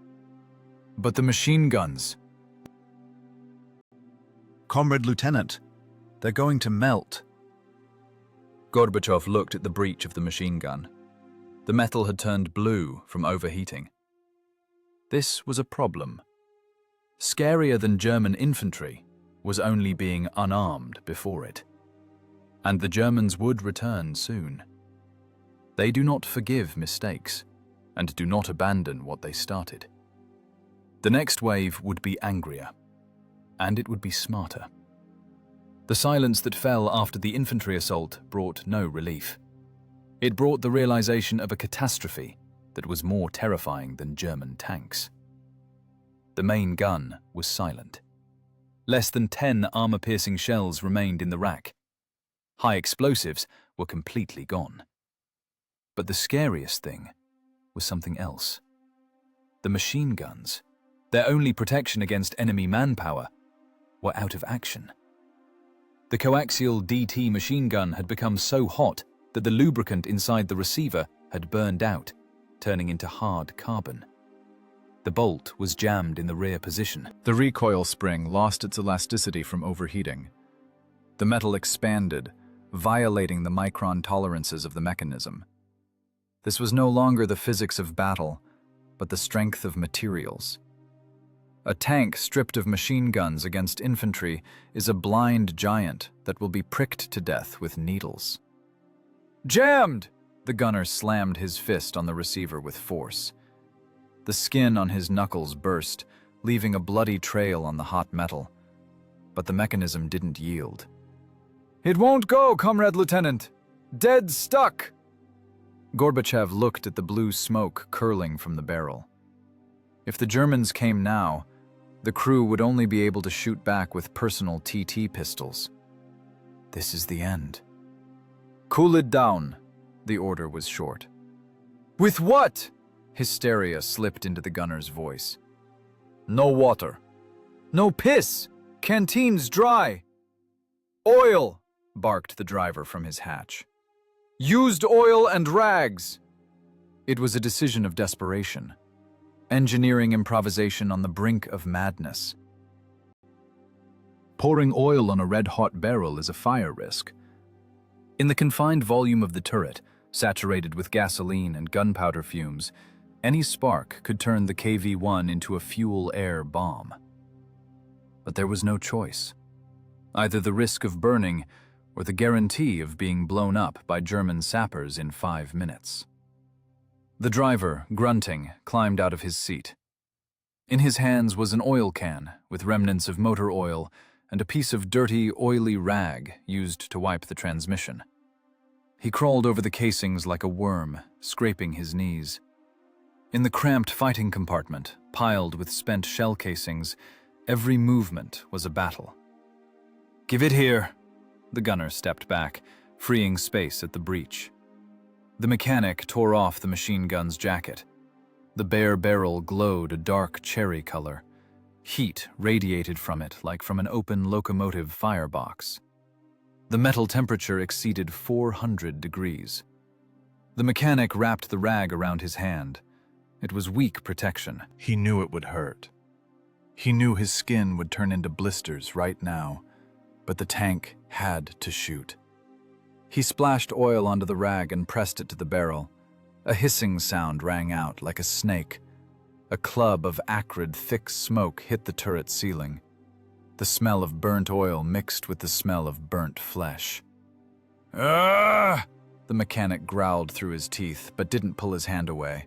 But the machine guns." "Comrade Lieutenant, they're going to melt." Gorbachev looked at the breech of the machine gun. The metal had turned blue from overheating. This was a problem. Scarier than German infantry was only being unarmed before it. And the Germans would return soon. They do not forgive mistakes, and do not abandon what they started. The next wave would be angrier, and it would be smarter. The silence that fell after the infantry assault brought no relief. It brought the realization of a catastrophe that was more terrifying than German tanks. The main gun was silent. Less than 10 armor-piercing shells remained in the rack. High explosives were completely gone. But the scariest thing was something else. The machine guns, their only protection against enemy manpower, were out of action. The coaxial DT machine gun had become so hot that the lubricant inside the receiver had burned out, turning into hard carbon. The bolt was jammed in the rear position. The recoil spring lost its elasticity from overheating. The metal expanded, violating the micron tolerances of the mechanism. This was no longer the physics of battle, but the strength of materials. A tank stripped of machine guns against infantry is a blind giant that will be pricked to death with needles. Jammed! The gunner slammed his fist on the receiver with force. The skin on his knuckles burst, leaving a bloody trail on the hot metal. But the mechanism didn't yield. "It won't go, Comrade Lieutenant! Dead stuck!" Gorbachev looked at the blue smoke curling from the barrel. If the Germans came now, the crew would only be able to shoot back with personal TT pistols. This is the end. "Cool it down," the order was short. "With what?" Hysteria slipped into the gunner's voice. "No water." "No piss! Canteen's dry!" "Oil!" barked the driver from his hatch. "Used oil and rags!" It was a decision of desperation. Engineering improvisation on the brink of madness. Pouring oil on a red-hot barrel is a fire risk. In the confined volume of the turret, saturated with gasoline and gunpowder fumes, any spark could turn the KV-1 into a fuel-air bomb. But there was no choice. Either the risk of burning or the guarantee of being blown up by German sappers in 5 minutes. The driver, grunting, climbed out of his seat. In his hands was an oil can with remnants of motor oil and a piece of dirty, oily rag used to wipe the transmission. He crawled over the casings like a worm, scraping his knees. In the cramped fighting compartment, piled with spent shell casings, every movement was a battle. "Give it here." The gunner stepped back, freeing space at the breech. The mechanic tore off the machine gun's jacket. The bare barrel glowed a dark cherry color. Heat radiated from it like from an open locomotive firebox. The metal temperature exceeded 400 degrees. The mechanic wrapped the rag around his hand. It was weak protection. He knew it would hurt. He knew his skin would turn into blisters right now, but the tank had to shoot. He splashed oil onto the rag and pressed it to the barrel. A hissing sound rang out like a snake. A club of acrid, thick smoke hit the turret ceiling. The smell of burnt oil mixed with the smell of burnt flesh. "Ah!" The mechanic growled through his teeth, but didn't pull his hand away.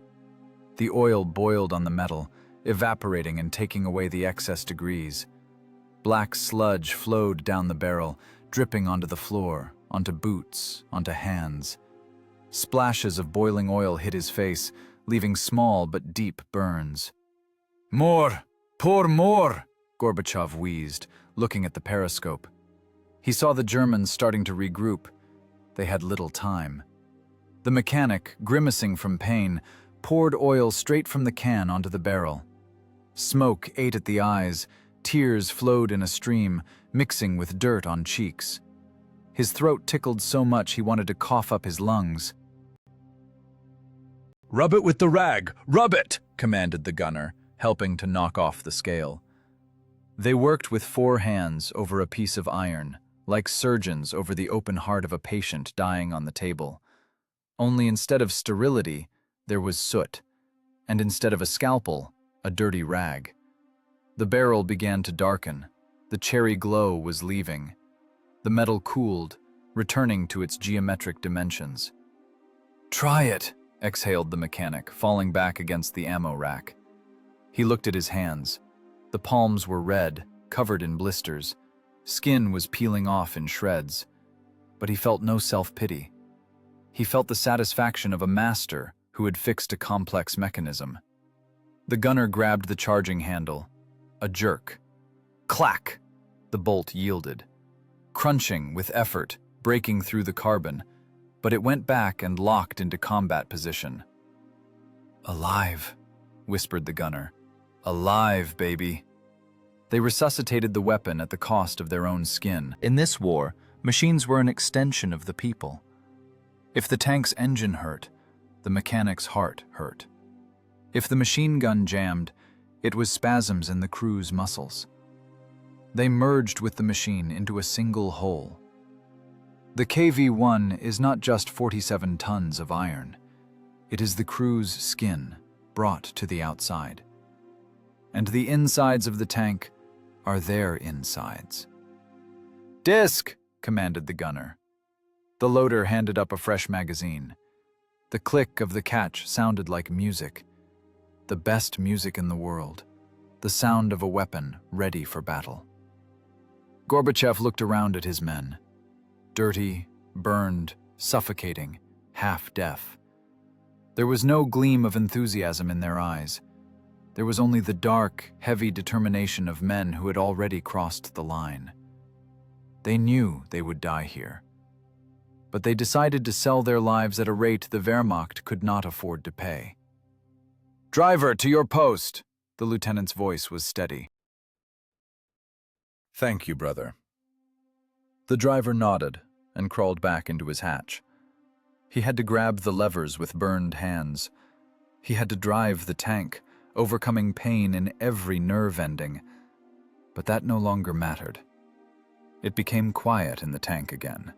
The oil boiled on the metal, evaporating and taking away the excess degrees. Black sludge flowed down the barrel, dripping onto the floor, onto boots, onto hands. Splashes of boiling oil hit his face, leaving small but deep burns. "More! Pour more!" Gorbachev wheezed, looking at the periscope. He saw the Germans starting to regroup. They had little time. The mechanic, grimacing from pain, poured oil straight from the can onto the barrel. Smoke ate at the eyes, tears flowed in a stream, mixing with dirt on cheeks. His throat tickled so much he wanted to cough up his lungs. "Rub it with the rag! Rub it!" commanded the gunner, helping to knock off the scale. They worked with 4 hands over a piece of iron, like surgeons over the open heart of a patient dying on the table. Only instead of sterility, there was soot, and instead of a scalpel, a dirty rag. The barrel began to darken. The cherry glow was leaving. The metal cooled, returning to its geometric dimensions. "Try it," exhaled the mechanic, falling back against the ammo rack. He looked at his hands. The palms were red, covered in blisters. Skin was peeling off in shreds. But he felt no self-pity. He felt the satisfaction of a master who had fixed a complex mechanism. The gunner grabbed the charging handle. A jerk. Clack! The bolt yielded. Crunching with effort, breaking through the carbon, but it went back and locked into combat position. "Alive," whispered the gunner. "Alive, baby." They resuscitated the weapon at the cost of their own skin. In this war, machines were an extension of the people. If the tank's engine hurt, the mechanic's heart hurt. If the machine gun jammed, It was spasms in the crew's muscles. They merged with the machine into a single whole. The KV-1 is not just 47 tons of iron. It is the crew's skin brought to the outside. And the insides of the tank are their insides. "Disc!" commanded the gunner. The loader handed up a fresh magazine. The click of the catch sounded like music. The best music in the world. The sound of a weapon ready for battle. Gorbachev looked around at his men. Dirty, burned, suffocating, half-deaf. There was no gleam of enthusiasm in their eyes. There was only the dark, heavy determination of men who had already crossed the line. They knew they would die here. But they decided to sell their lives at a rate the Wehrmacht could not afford to pay. "Driver, to your post!" The lieutenant's voice was steady. Thank you, brother. The driver nodded and crawled back into his hatch. He had to grab the levers with burned hands. He had to drive the tank, overcoming pain in every nerve ending. But that no longer mattered. It became quiet in the tank again.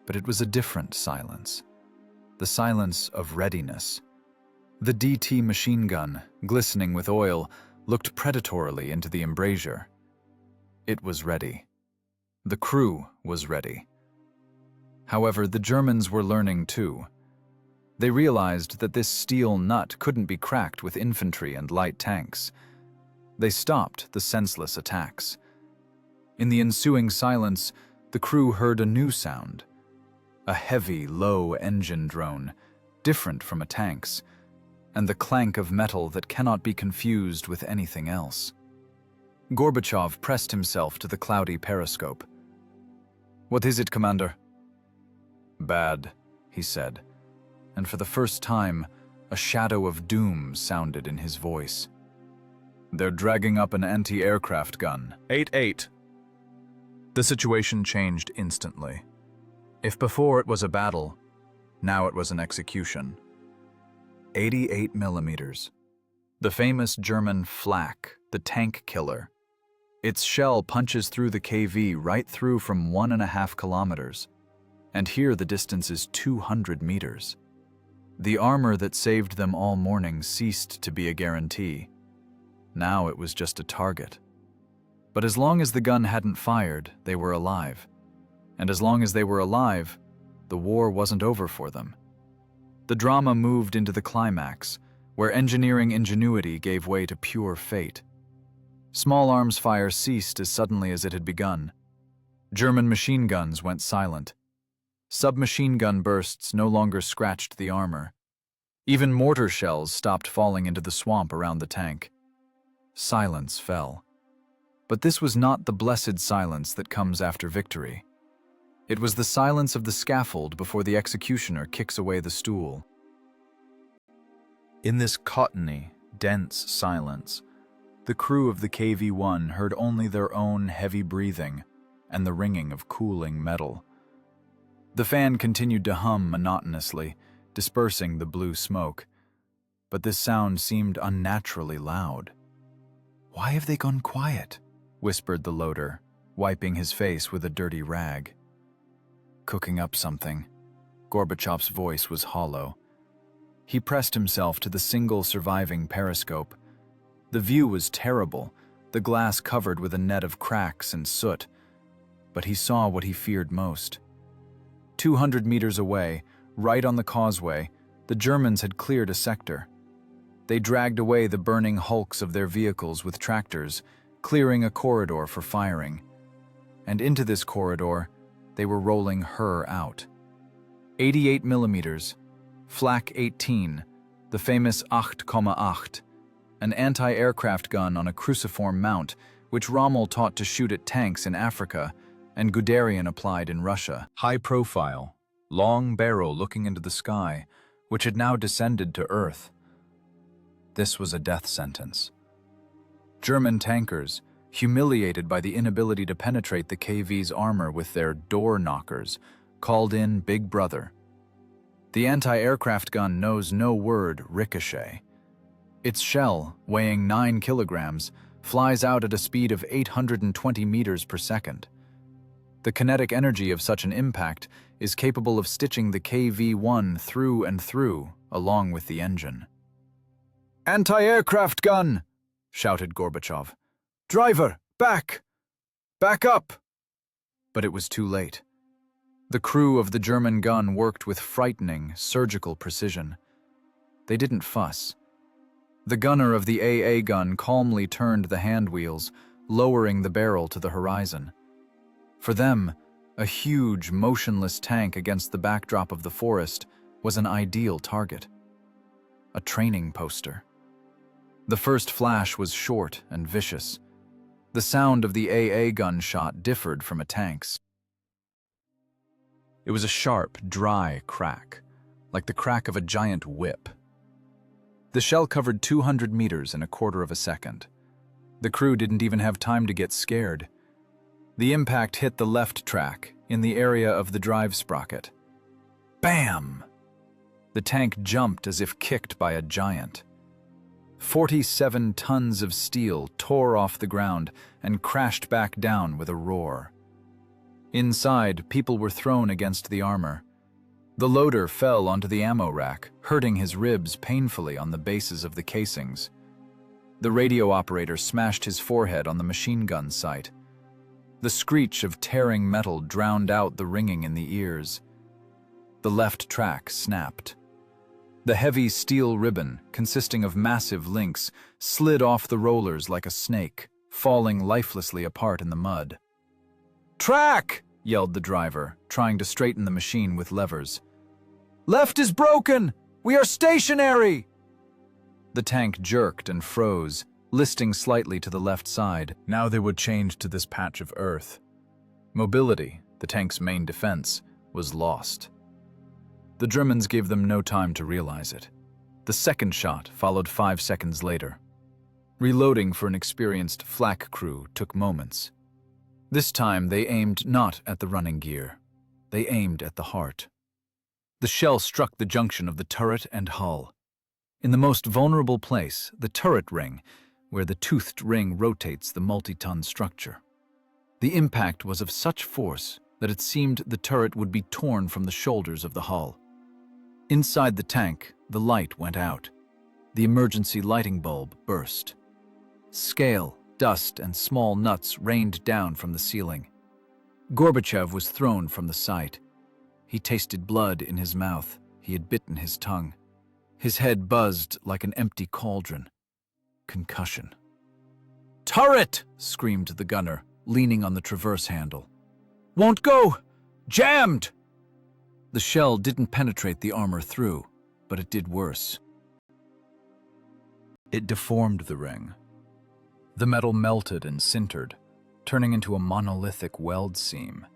But it was a different silence. The silence of readiness. The DT machine gun, glistening with oil, looked predatorily into the embrasure. It was ready. The crew was ready. However, the Germans were learning too. They realized that this steel nut couldn't be cracked with infantry and light tanks. They stopped the senseless attacks. In the ensuing silence, the crew heard a new sound. A heavy, low engine drone, different from a tank's, and the clank of metal that cannot be confused with anything else. Gorbachev pressed himself to the cloudy periscope. "What is it, Commander?" "Bad," he said, and for the first time, a shadow of doom sounded in his voice. "They're dragging up an anti-aircraft gun." 8-8. The situation changed instantly. If before it was a battle, now it was an execution. 88 millimeters. The famous German Flak, the tank killer. Its shell punches through the KV right through from 1.5 kilometers. And here the distance is 200 meters. The armor that saved them all morning ceased to be a guarantee. Now it was just a target. But as long as the gun hadn't fired, they were alive. And as long as they were alive, the war wasn't over for them. The drama moved into the climax, where engineering ingenuity gave way to pure fate. Small arms fire ceased as suddenly as it had begun. German machine guns went silent. Submachine gun bursts no longer scratched the armor. Even mortar shells stopped falling into the swamp around the tank. Silence fell. But this was not the blessed silence that comes after victory. It was the silence of the scaffold before the executioner kicks away the stool. In this cottony, dense silence, the crew of the KV-1 heard only their own heavy breathing and the ringing of cooling metal. The fan continued to hum monotonously, dispersing the blue smoke. But this sound seemed unnaturally loud. "Why have they gone quiet?" whispered the loader, wiping his face with a dirty rag. "Cooking up something." Gorbachev's voice was hollow. He pressed himself to the single surviving periscope. The view was terrible, the glass covered with a net of cracks and soot. But he saw what he feared most. 200 meters away, right on the causeway, the Germans had cleared a sector. They dragged away the burning hulks of their vehicles with tractors, clearing a corridor for firing. And into this corridor, they were rolling her out. 88 millimeters, Flak 18, the famous 8,8, an anti-aircraft gun on a cruciform mount, which Rommel taught to shoot at tanks in Africa, and Guderian applied in Russia. High profile, long barrel looking into the sky, which had now descended to earth. This was a death sentence. German tankers, humiliated by the inability to penetrate the KV's armor with their door knockers, called in Big Brother. The anti-aircraft gun knows no word ricochet. Its shell, weighing 9 kilograms, flies out at a speed of 820 meters per second. The kinetic energy of such an impact is capable of stitching the KV-1 through and through, along with the engine. "Anti-aircraft gun!" shouted Gorbachev. "Driver, back! Back up!" But it was too late. The crew of the German gun worked with frightening, surgical precision. They didn't fuss. The gunner of the AA gun calmly turned the hand wheels, lowering the barrel to the horizon. For them, a huge, motionless tank against the backdrop of the forest was an ideal target. A training poster. The first flash was short and vicious. The sound of the AA gun shot differed from a tank's. It was a sharp, dry crack, like the crack of a giant whip. The shell covered 200 meters in a quarter of a second. The crew didn't even have time to get scared. The impact hit the left track, in the area of the drive sprocket. Bam! The tank jumped as if kicked by a giant. 47 tons of steel tore off the ground and crashed back down with a roar. Inside, people were thrown against the armor. The loader fell onto the ammo rack, hurting his ribs painfully on the bases of the casings. The radio operator smashed his forehead on the machine gun sight. The screech of tearing metal drowned out the ringing in the ears. The left track snapped. The heavy steel ribbon, consisting of massive links, slid off the rollers like a snake, falling lifelessly apart in the mud. "Track!" yelled the driver, trying to straighten the machine with levers. "Left is broken! We are stationary!" The tank jerked and froze, listing slightly to the left side. Now they would change to this patch of earth. Mobility, the tank's main defense, was lost. The Germans gave them no time to realize it. The second shot followed 5 seconds later. Reloading for an experienced flak crew took moments. This time they aimed not at the running gear. They aimed at the heart. The shell struck the junction of the turret and hull. In the most vulnerable place, the turret ring, where the toothed ring rotates the multi-ton structure. The impact was of such force that it seemed the turret would be torn from the shoulders of the hull. Inside the tank, the light went out. The emergency lighting bulb burst. Scale, dust, and small nuts rained down from the ceiling. Gorbachev was thrown from the sight. He tasted blood in his mouth. He had bitten his tongue. His head buzzed like an empty cauldron. Concussion. "Turret!" screamed the gunner, leaning on the traverse handle. "Won't go! Jammed!" The shell didn't penetrate the armor through, but it did worse. It deformed the ring. The metal melted and sintered, turning into a monolithic weld seam.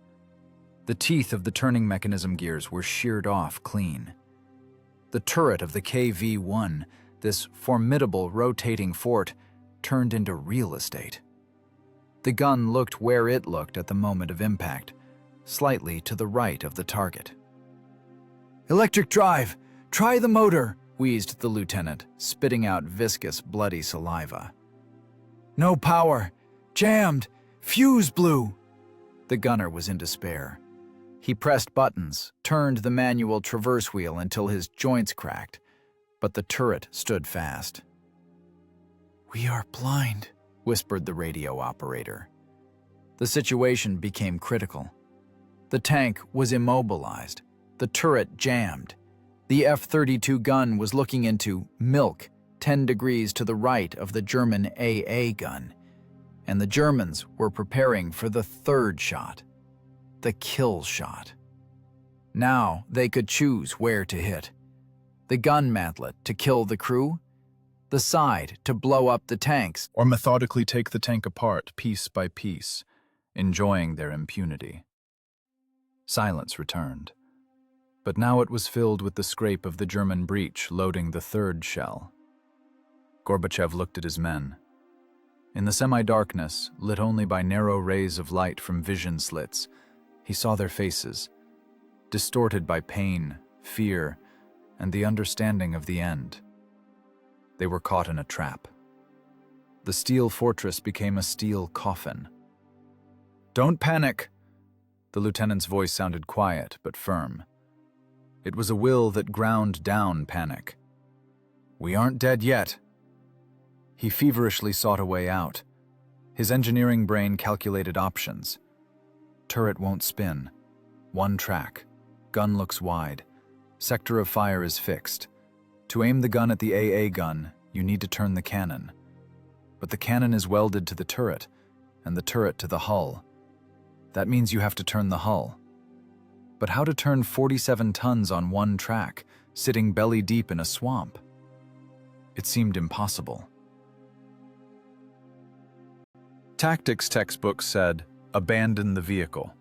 The teeth of the turning mechanism gears were sheared off clean. The turret of the KV-1, this formidable rotating fort, turned into real estate. The gun looked where it looked at the moment of impact, slightly to the right of the target. "Electric drive! Try the motor!" wheezed the lieutenant, spitting out viscous, bloody saliva. "No power! Jammed! Fuse blew!" The gunner was in despair. He pressed buttons, turned the manual traverse wheel until his joints cracked, but the turret stood fast. "We are blind," whispered the radio operator. The situation became critical. The tank was immobilized, the turret jammed. The F-32 gun was looking into milk 10 degrees to the right of the German AA gun, and the Germans were preparing for the third shot, the kill shot. Now they could choose where to hit. The gun mantlet to kill the crew, the side to blow up the tanks, Or methodically take the tank apart piece by piece, enjoying their impunity. Silence returned, but now it was filled with the scrape of the German breech loading the third shell. Gorbachev looked at his men. In the semi-darkness, lit only by narrow rays of light from vision slits, he saw their faces, distorted by pain, fear, and the understanding of the end. They were caught in a trap. The steel fortress became a steel coffin. "Don't panic!" The lieutenant's voice sounded quiet but firm. It was a will that ground down panic. "We aren't dead yet." He feverishly sought a way out. His engineering brain calculated options. Turret won't spin. One track. Gun looks wide. Sector of fire is fixed. To aim the gun at the AA gun, you need to turn the cannon. But the cannon is welded to the turret, and the turret to the hull. That means you have to turn the hull. But how to turn 47 tons on one track, sitting belly deep in a swamp? It seemed impossible. Tactics textbooks said, abandon the vehicle.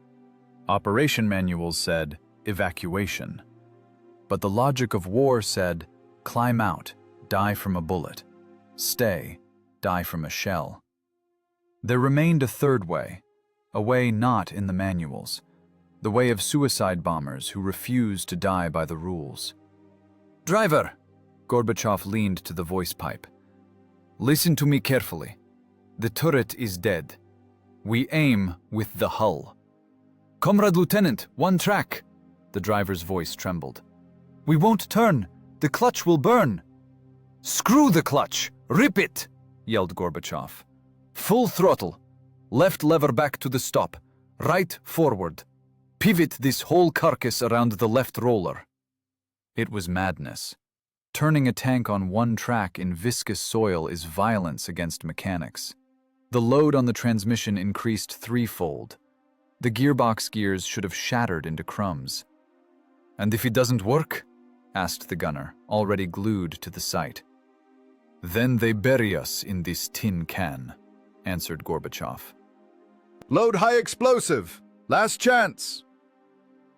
Operation manuals said, evacuation. But the logic of war said, climb out, die from a bullet. Stay, die from a shell. There remained a third way, a way not in the manuals, the way of suicide bombers who refused to die by the rules. "Driver!" Gorbachev leaned to the voice pipe. "Listen to me carefully. The turret is dead. We aim with the hull." "Comrade Lieutenant, one track!" The driver's voice trembled. "We won't turn. The clutch will burn." "Screw the clutch! Rip it!" yelled Gorbachev. "Full throttle. Left lever back to the stop. Right forward. Pivot this whole carcass around the left roller." It was madness. Turning a tank on one track in viscous soil is violence against mechanics. The load on the transmission increased threefold. The gearbox gears should have shattered into crumbs. "And if it doesn't work?" asked the gunner, already glued to the sight. "Then they bury us in this tin can," answered Gorbachev. Load high explosive! Last chance!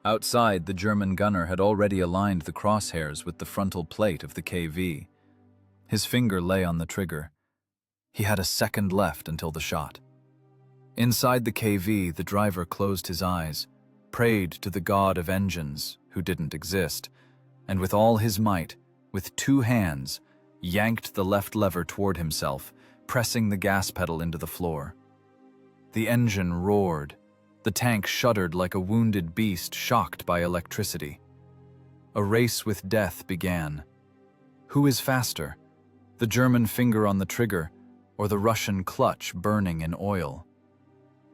Outside, the German gunner had already aligned the crosshairs with the frontal plate of the KV. His finger lay on the trigger. He had a second left until the shot. Inside the KV, the driver closed his eyes, prayed to the god of engines, who didn't exist, and with all his might, with two hands, yanked the left lever toward himself, pressing the gas pedal into the floor. The engine roared. The tank shuddered like a wounded beast shocked by electricity. A race with death began. Who is faster, the German finger on the trigger or the Russian clutch burning in oil?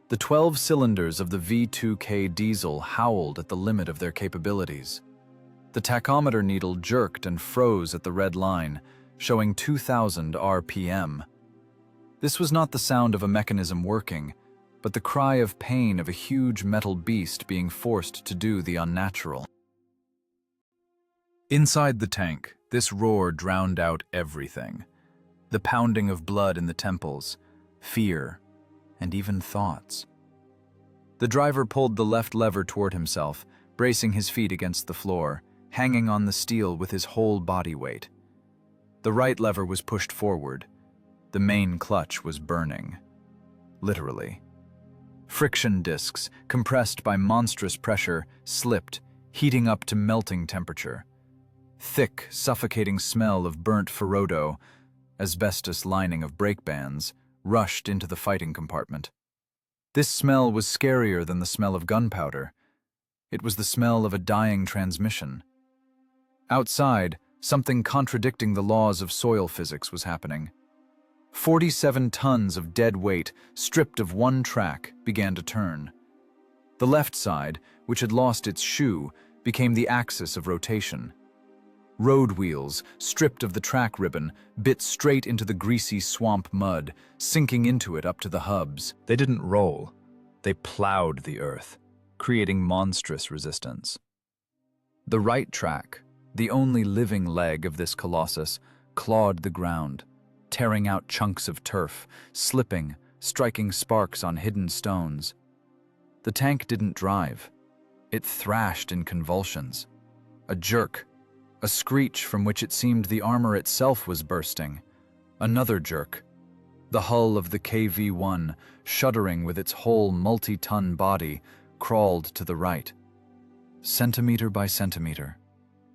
The 12 cylinders of the V2K diesel howled at the limit of their capabilities. The tachometer needle jerked and froze at the red line, showing 2,000 RPM. This was not the sound of a mechanism working, but the cry of pain of a huge metal beast being forced to do the unnatural. Inside the tank, this roar drowned out everything. The pounding of blood in the temples, fear, and even thoughts. The driver pulled the left lever toward himself, bracing his feet against the floor, hanging on the steel with his whole body weight. The right lever was pushed forward. The main clutch was burning. Literally. Friction discs, compressed by monstrous pressure, slipped, heating up to melting temperature. Thick, suffocating smell of burnt Ferodo, asbestos lining of brake bands, rushed into the fighting compartment. This smell was scarier than the smell of gunpowder. It was the smell of a dying transmission. Outside, something contradicting the laws of soil physics was happening. 47 tons of dead weight, stripped of one track, began to turn. The left side, which had lost its shoe, became the axis of rotation. Road wheels, stripped of the track ribbon, bit straight into the greasy swamp mud, sinking into it up to the hubs. They didn't roll. They plowed the earth, creating monstrous resistance. The right track, the only living leg of this colossus, clawed the ground, tearing out chunks of turf, slipping, striking sparks on hidden stones. The tank didn't drive. It thrashed in convulsions. A jerk, a screech from which it seemed the armor itself was bursting. Another jerk. The hull of the KV-1, shuddering with its whole multi-ton body, crawled to the right. Centimeter by centimeter,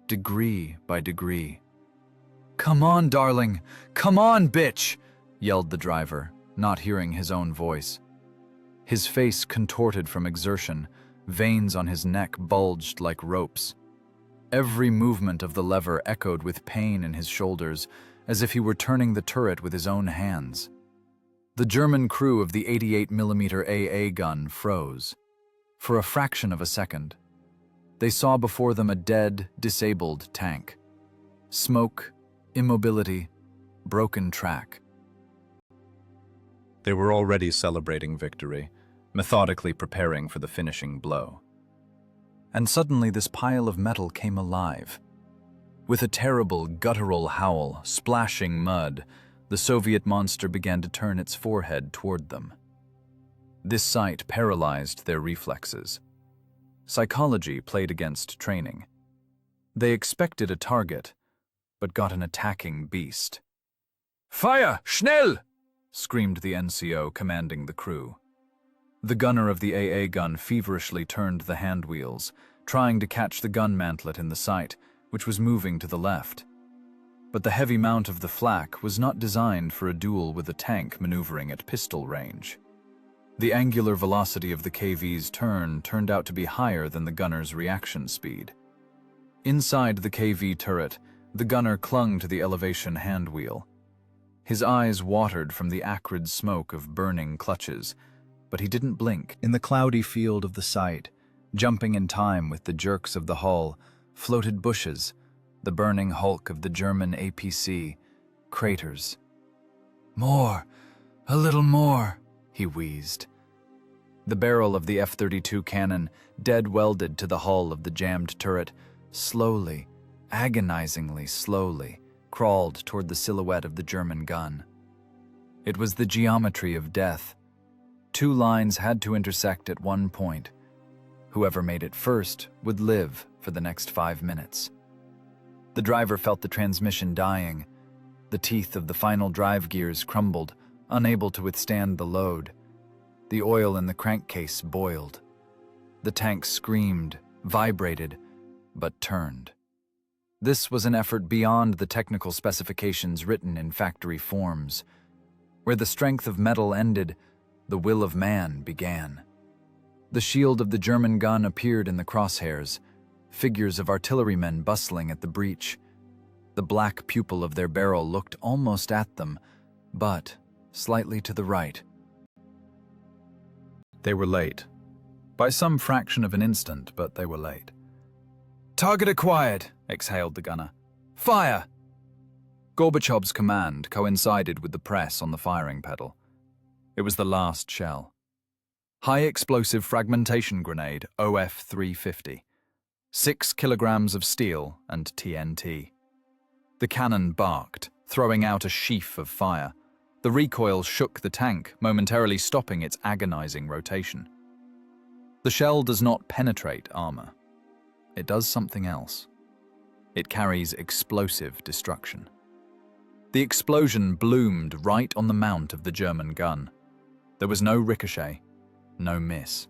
degree by degree. "Come on, darling! Come on, bitch!" yelled the driver, not hearing his own voice. His face contorted from exertion, veins on his neck bulged like ropes. Every movement of the lever echoed with pain in his shoulders, as if he were turning the turret with his own hands. The German crew of the 88mm AA gun froze. For a fraction of a second, they saw before them a dead, disabled tank. Smoke, immobility, broken track. They were already celebrating victory, methodically preparing for the finishing blow. And suddenly this pile of metal came alive. With a terrible, guttural howl, splashing mud, the Soviet monster began to turn its forehead toward them. This sight paralyzed their reflexes. Psychology played against training. They expected a target, but got an attacking beast. "Fire! Schnell!" screamed the NCO, commanding the crew. The gunner of the AA gun feverishly turned the hand wheels, trying to catch the gun mantlet in the sight, which was moving to the left. But the heavy mount of the flak was not designed for a duel with a tank maneuvering at pistol range. The angular velocity of the KV's turn turned out to be higher than the gunner's reaction speed. Inside the KV turret, the gunner clung to the elevation hand wheel. His eyes watered from the acrid smoke of burning clutches, but he didn't blink. In the cloudy field of the sight, jumping in time with the jerks of the hull, floated bushes, the burning hulk of the German APC, craters. "More, a little more," he wheezed. The barrel of the F-32 cannon, dead welded to the hull of the jammed turret, slowly, agonizingly slowly, crawled toward the silhouette of the German gun. It was the geometry of death. Two lines had to intersect at one point. Whoever made it first would live for the next 5 minutes. The driver felt the transmission dying. The teeth of the final drive gears crumbled, unable to withstand the load. The oil in the crankcase boiled. The tank screamed, vibrated, but turned. This was an effort beyond the technical specifications written in factory forms. Where the strength of metal ended, the will of man began. The shield of the German gun appeared in the crosshairs, figures of artillerymen bustling at the breech. The black pupil of their barrel looked almost at them, but slightly to the right. They were late. By some fraction of an instant, but they were late. "Target acquired," exhaled the gunner. "Fire!" Gorbachev's command coincided with the press on the firing pedal. It was the last shell. High-explosive fragmentation grenade OF-350. 6 kilograms of steel and TNT. The cannon barked, throwing out a sheaf of fire. The recoil shook the tank, momentarily stopping its agonizing rotation. The shell does not penetrate armor. It does something else. It carries explosive destruction. The explosion bloomed right on the mount of the German gun. There was no ricochet, no miss.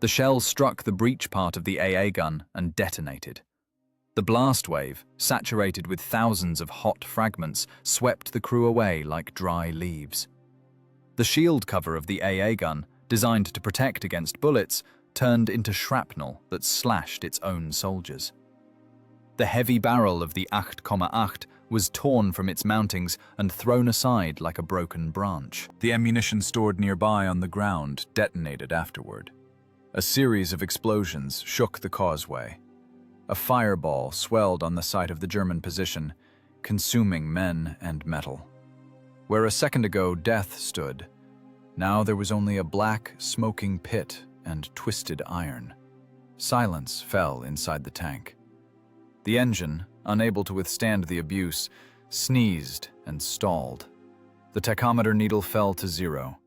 The shell struck the breech part of the AA gun and detonated. The blast wave, saturated with thousands of hot fragments, swept the crew away like dry leaves. The shield cover of the AA gun, designed to protect against bullets, turned into shrapnel that slashed its own soldiers. The heavy barrel of the 8,8 was torn from its mountings and thrown aside like a broken branch. The ammunition stored nearby on the ground detonated afterward. A series of explosions shook the causeway. A fireball swelled on the site of the German position, consuming men and metal. Where a second ago death stood, now there was only a black, smoking pit and twisted iron. Silence fell inside the tank. The engine, unable to withstand the abuse, sneezed and stalled. The tachometer needle fell to 0.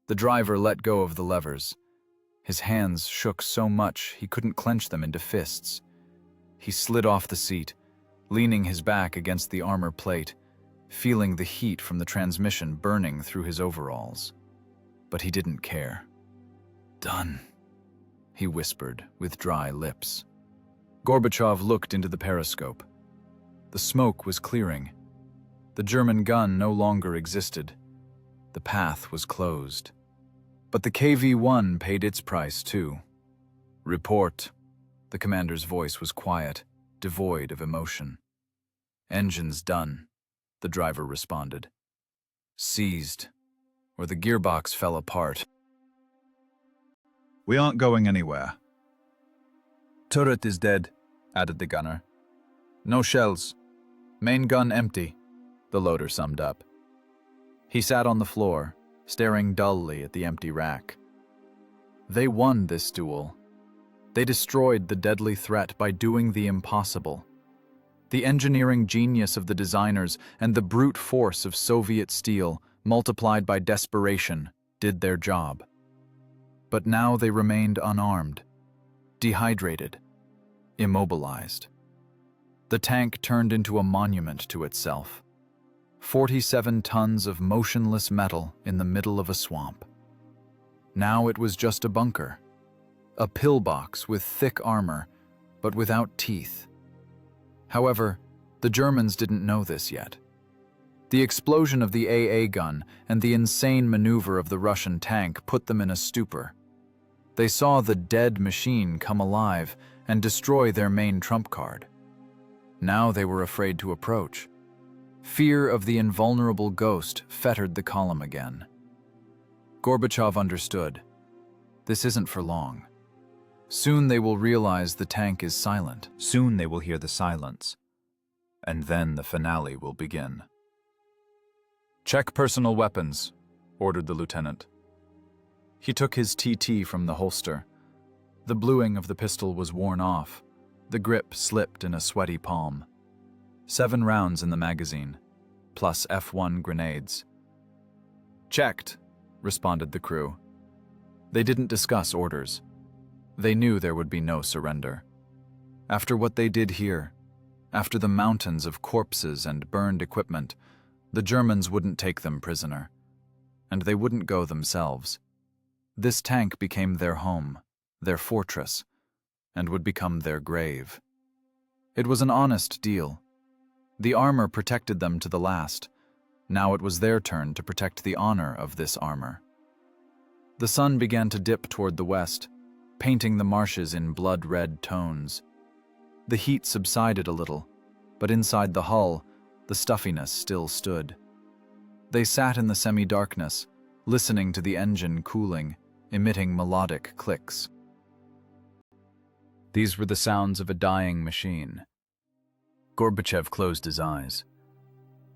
The driver let go of the levers. His hands shook so much he couldn't clench them into fists. He slid off the seat, leaning his back against the armor plate, feeling the heat from the transmission burning through his overalls. But he didn't care. "Done," he whispered with dry lips. Gorbachev looked into the periscope. The smoke was clearing. The German gun no longer existed. The path was closed. But the KV-1 paid its price too. "Report." The commander's voice was quiet, devoid of emotion. "Engines done," the driver responded. "Seized, or the gearbox fell apart." "We aren't going anywhere." "Turret is dead," added the gunner. "No shells. Main gun empty," the loader summed up. He sat on the floor, staring dully at the empty rack. They won this duel. They destroyed the deadly threat by doing the impossible. The engineering genius of the designers and the brute force of Soviet steel, multiplied by desperation, did their job. But now they remained unarmed, dehydrated, immobilized. The tank turned into a monument to itself. 47 tons of motionless metal in the middle of a swamp. Now it was just a bunker. A pillbox with thick armor, but without teeth. However, the Germans didn't know this yet. The explosion of the AA gun and the insane maneuver of the Russian tank put them in a stupor. They saw the dead machine come alive and destroy their main trump card. Now they were afraid to approach. Fear of the invulnerable ghost fettered the column again. Gorbachev understood. This isn't for long. Soon they will realize the tank is silent. Soon they will hear the silence, and then the finale will begin. "Check personal weapons," ordered the lieutenant. He took his TT from the holster. The bluing of the pistol was worn off. The grip slipped in a sweaty palm. 7 rounds in the magazine, plus F1 grenades. "Checked," responded the crew. They didn't discuss orders. They knew there would be no surrender. After what they did here, after the mountains of corpses and burned equipment, the Germans wouldn't take them prisoner. And they wouldn't go themselves. This tank became their home, their fortress, and would become their grave. It was an honest deal. The armor protected them to the last. Now it was their turn to protect the honor of this armor. The sun began to dip toward the west, painting the marshes in blood-red tones. The heat subsided a little, but inside the hull, the stuffiness still stood. They sat in the semi-darkness, listening to the engine cooling, emitting melodic clicks. These were the sounds of a dying machine. Gorbachev closed his eyes.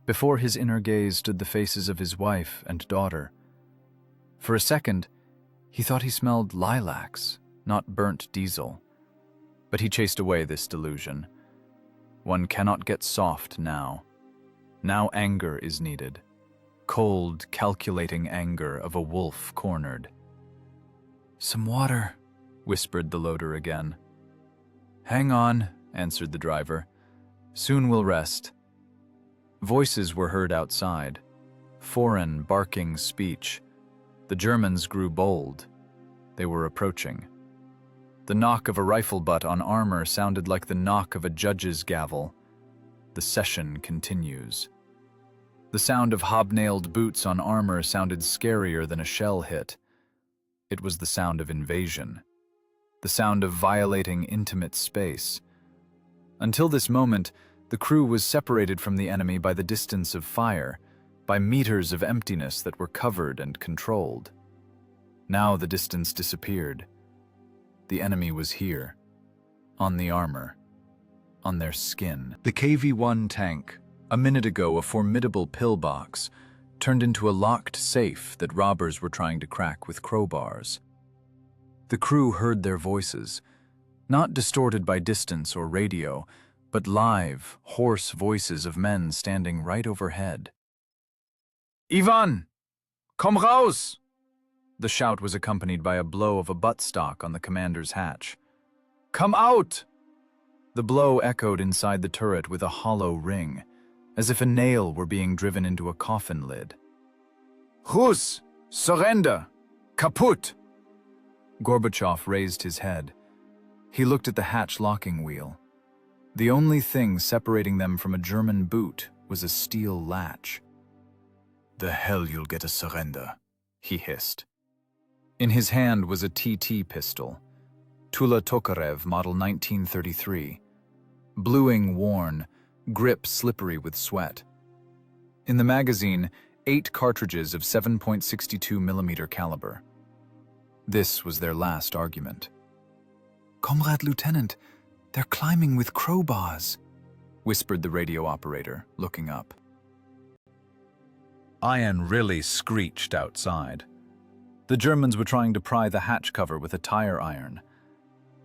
Before his inner gaze stood the faces of his wife and daughter. For a second, he thought he smelled lilacs, not burnt diesel. But he chased away this delusion. One cannot get soft now. Now anger is needed. Cold, calculating anger of a wolf cornered. "Some water," whispered the loader again. "Hang on," answered the driver. "Soon we'll rest." Voices were heard outside. Foreign, barking speech. The Germans grew bold. They were approaching. The knock of a rifle butt on armor sounded like the knock of a judge's gavel. The session continues. The sound of hobnailed boots on armor sounded scarier than a shell hit. It was the sound of invasion. The sound of violating intimate space. Until this moment, the crew was separated from the enemy by the distance of fire, by meters of emptiness that were covered and controlled. Now the distance disappeared. The enemy was here, on the armor, on their skin. The KV-1 tank, a minute ago a formidable pillbox, turned into a locked safe that robbers were trying to crack with crowbars. The crew heard their voices, not distorted by distance or radio, but live, hoarse voices of men standing right overhead. "Ivan! Komm raus!" The shout was accompanied by a blow of a buttstock on the commander's hatch. "Come out!" The blow echoed inside the turret with a hollow ring, as if a nail were being driven into a coffin lid. "Rus! Surrender! Kaput!" Gorbachev raised his head. He looked at the hatch locking wheel. The only thing separating them from a German boot was a steel latch. "The hell you'll get a surrender," he hissed. In his hand was a TT pistol, Tula Tokarev model 1933, bluing worn, grip slippery with sweat. In the magazine, 8 cartridges of 7.62mm caliber. This was their last argument. "Comrade Lieutenant, they're climbing with crowbars," whispered the radio operator, looking up. Iron really screeched outside. The Germans were trying to pry the hatch cover with a tire iron.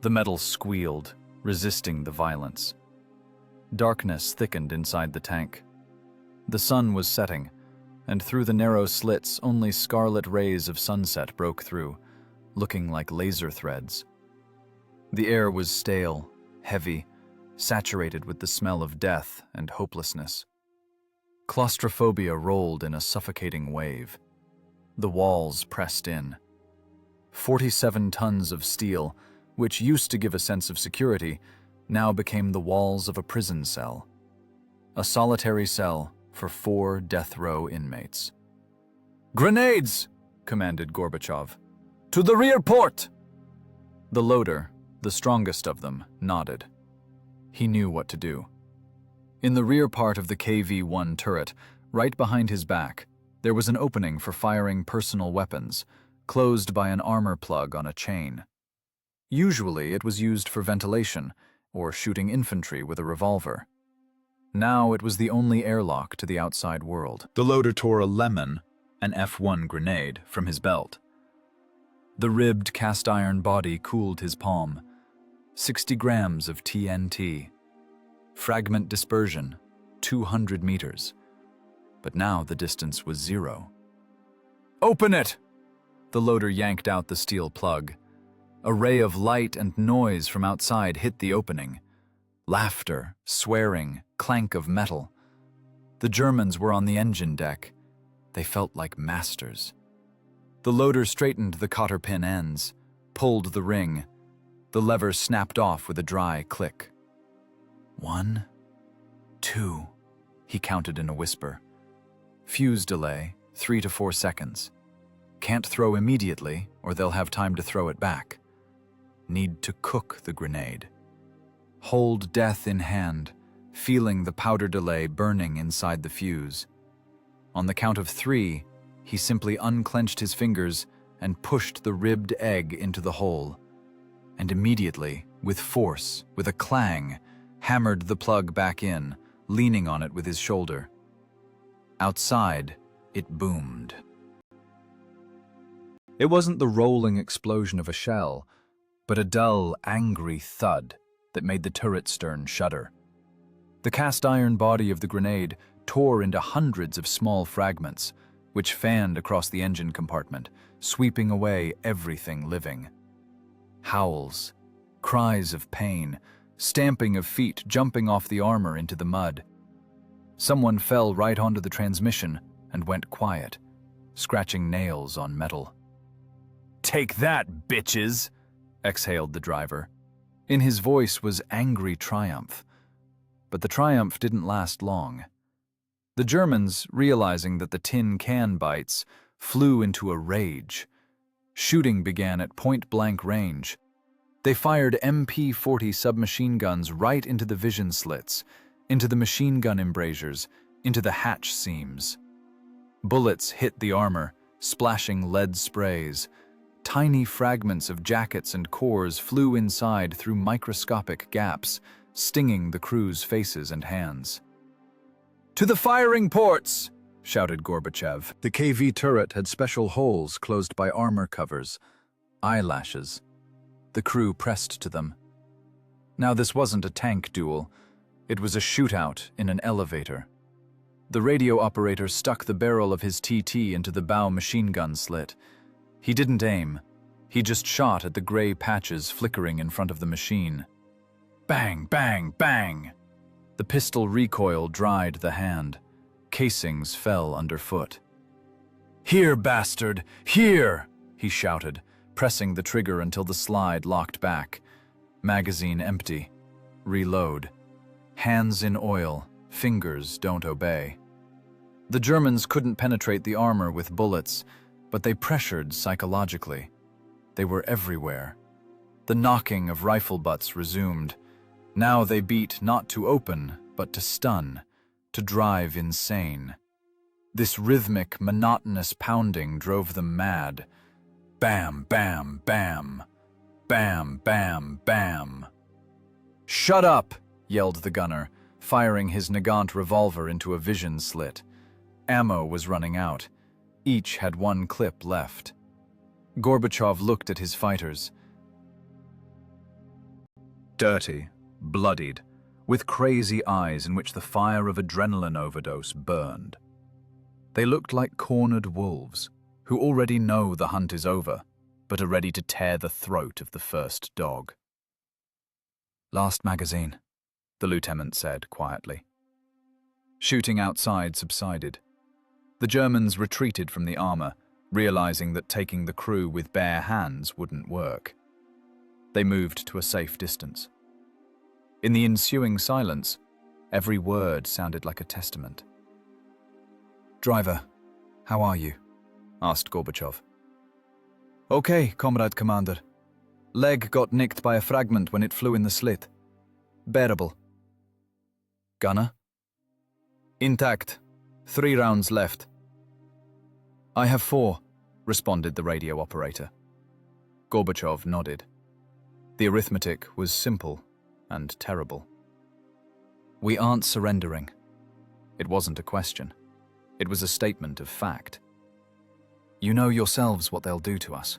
The metal squealed, resisting the violence. Darkness thickened inside the tank. The sun was setting, and through the narrow slits only scarlet rays of sunset broke through, looking like laser threads. The air was stale, heavy, saturated with the smell of death and hopelessness. Claustrophobia rolled in a suffocating wave. The walls pressed in. 47 tons of steel, which used to give a sense of security, now became the walls of a prison cell. A solitary cell for 4 death row inmates. "Grenades!" commanded Gorbachev. "To the rear port!" The loader, the strongest of them, nodded. He knew what to do. In the rear part of the KV-1 turret, right behind his back, there was an opening for firing personal weapons, closed by an armor plug on a chain. Usually it was used for ventilation, or shooting infantry with a revolver. Now it was the only airlock to the outside world. The loader tore a lemon, an F1 grenade, from his belt. The ribbed cast-iron body cooled his palm. 60 grams of TNT. Fragment dispersion, 200 meters. But now the distance was 0. "Open it!" The loader yanked out the steel plug. A ray of light and noise from outside hit the opening. Laughter, swearing, clank of metal. The Germans were on the engine deck. They felt like masters. The loader straightened the cotter pin ends, pulled the ring. The lever snapped off with a dry click. 1, 2, he counted in a whisper. Fuse delay, 3 to 4 seconds. Can't throw immediately, or they'll have time to throw it back. Need to cook the grenade. Hold death in hand, feeling the powder delay burning inside the fuse. On the count of 3, he simply unclenched his fingers and pushed the ribbed egg into the hole. And immediately, with force, with a clang, hammered the plug back in, leaning on it with his shoulder. Outside, it boomed. It wasn't the rolling explosion of a shell, but a dull, angry thud that made the turret stern shudder. The cast-iron body of the grenade tore into hundreds of small fragments, which fanned across the engine compartment, sweeping away everything living. Howls, cries of pain, stamping of feet jumping off the armor into the mud. Someone fell right onto the transmission and went quiet, scratching nails on metal. "Take that, bitches!" exhaled the driver. In his voice was angry triumph. But the triumph didn't last long. The Germans, realizing that the tin can bites, flew into a rage. Shooting began at point-blank range. They fired MP-40 submachine guns right into the vision slits, into the machine gun embrasures, into the hatch seams. Bullets hit the armor, splashing lead sprays. Tiny fragments of jackets and cores flew inside through microscopic gaps, stinging the crew's faces and hands. "To the firing ports!" shouted Gorbachev. The KV turret had special holes closed by armor covers, eyelashes. The crew pressed to them. Now this wasn't a tank duel. It was a shootout in an elevator. The radio operator stuck the barrel of his TT into the bow machine gun slit. He didn't aim. He just shot at the gray patches flickering in front of the machine. Bang, bang, bang! The pistol recoil dried the hand. Casings fell underfoot. "Here, bastard! Here!" he shouted, pressing the trigger until the slide locked back. Magazine empty. Reload. Hands in oil, fingers don't obey. The Germans couldn't penetrate the armor with bullets, but they pressured psychologically. They were everywhere. The knocking of rifle butts resumed. Now they beat not to open, but to stun, to drive insane. This rhythmic, monotonous pounding drove them mad. Bam, bam, bam. Bam, bam, bam. "Shut up!" yelled the gunner, firing his Nagant revolver into a vision slit. Ammo was running out. Each had one clip left. Gorbachev looked at his fighters. Dirty, bloodied, with crazy eyes in which the fire of adrenaline overdose burned. They looked like cornered wolves, who already know the hunt is over, but are ready to tear the throat of the first dog. "Last magazine," the lieutenant said quietly. Shooting outside subsided. The Germans retreated from the armor, realizing that taking the crew with bare hands wouldn't work. They moved to a safe distance. In the ensuing silence, every word sounded like a testament. "Driver, how are you?" asked Gorbachev. "Okay, Comrade Commander. Leg got nicked by a fragment when it flew in the slit. Bearable." "Gunner?" "Intact. 3 rounds left." "I have 4, responded the radio operator. Gorbachev nodded. The arithmetic was simple and terrible. "We aren't surrendering." It wasn't a question. It was a statement of fact. "You know yourselves what they'll do to us.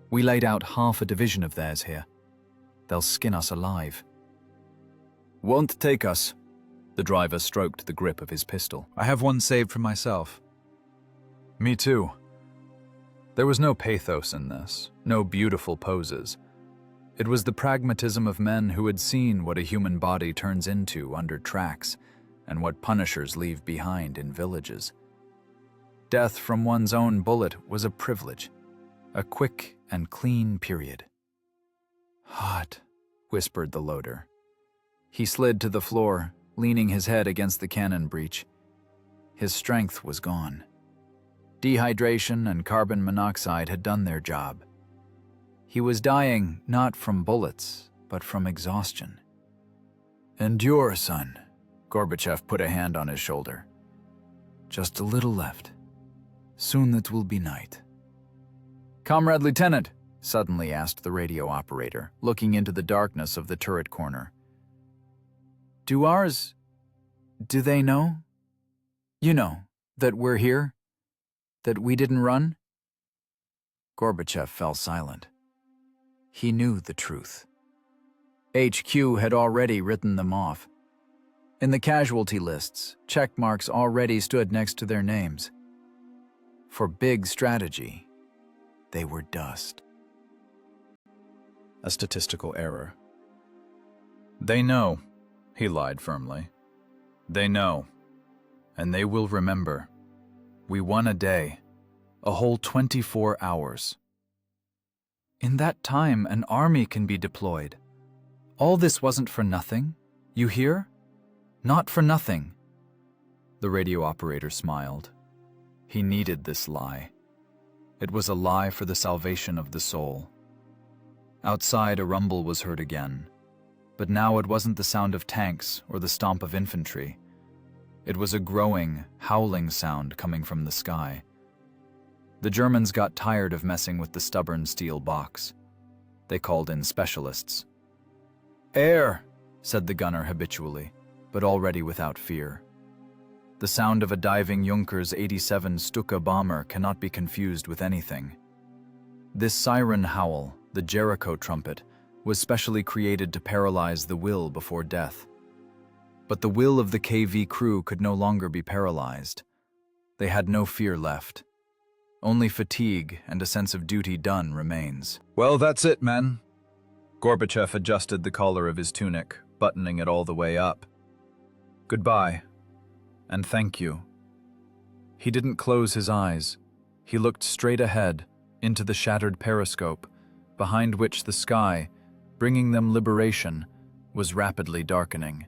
We laid out half a division of theirs here. They'll skin us alive." "Won't take us." The driver stroked the grip of his pistol. I have one saved for myself. "Me too." There was no pathos in this, no beautiful poses. It was the pragmatism of men who had seen what a human body turns into under tracks and what punishers leave behind in villages. Death from one's own bullet was a privilege, a quick and clean period. "Hot," whispered the loader. He slid to the floor, leaning his head against the cannon breech. His strength was gone. Dehydration and carbon monoxide had done their job. He was dying not from bullets, but from exhaustion. "Endure, son." Gorbachev put a hand on his shoulder. "Just a little left. Soon it will be night." "Comrade Lieutenant," suddenly asked the radio operator, looking into the darkness of the turret corner. Do they know? You know, that we're here? That we didn't run?" Gorbachev fell silent. He knew the truth. HQ had already written them off. In the casualty lists, check marks already stood next to their names. For big strategy, they were dust. A statistical error. They know, he lied firmly. They know, and they will remember. We won a day, a whole 24 hours. In that time, an army can be deployed. All this wasn't for nothing, you hear? Not for nothing. The radio operator smiled. He needed this lie. It was a lie for the salvation of the soul. Outside, a rumble was heard again. But now it wasn't the sound of tanks or the stomp of infantry. It was a growing, howling sound coming from the sky. The Germans got tired of messing with the stubborn steel box. They called in specialists. "Air," said the gunner habitually, but already without fear. The sound of a diving Junkers 87 Stuka bomber cannot be confused with anything. This siren howl, the Jericho trumpet, was specially created to paralyze the will before death. But the will of the KV crew could no longer be paralyzed. They had no fear left. Only fatigue and a sense of duty done remains. Well, that's it, men. Gorbachev adjusted the collar of his tunic, buttoning it all the way up. Goodbye, and thank you. He didn't close his eyes. He looked straight ahead, into the shattered periscope, behind which the sky, bringing them liberation, was rapidly darkening.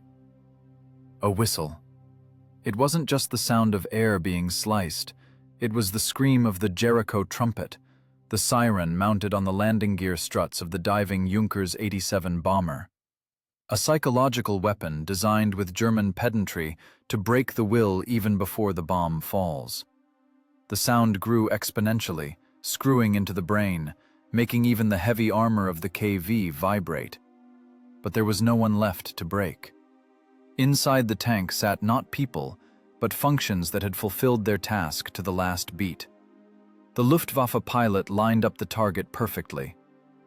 A whistle. It wasn't just the sound of air being sliced. It was the scream of the Jericho trumpet, the siren mounted on the landing gear struts of the diving Junkers 87 bomber. A psychological weapon designed with German pedantry to break the will even before the bomb falls. The sound grew exponentially, screwing into the brain, making even the heavy armor of the KV vibrate. But there was no one left to break. Inside the tank sat not people, but functions that had fulfilled their task to the last beat. The Luftwaffe pilot lined up the target perfectly.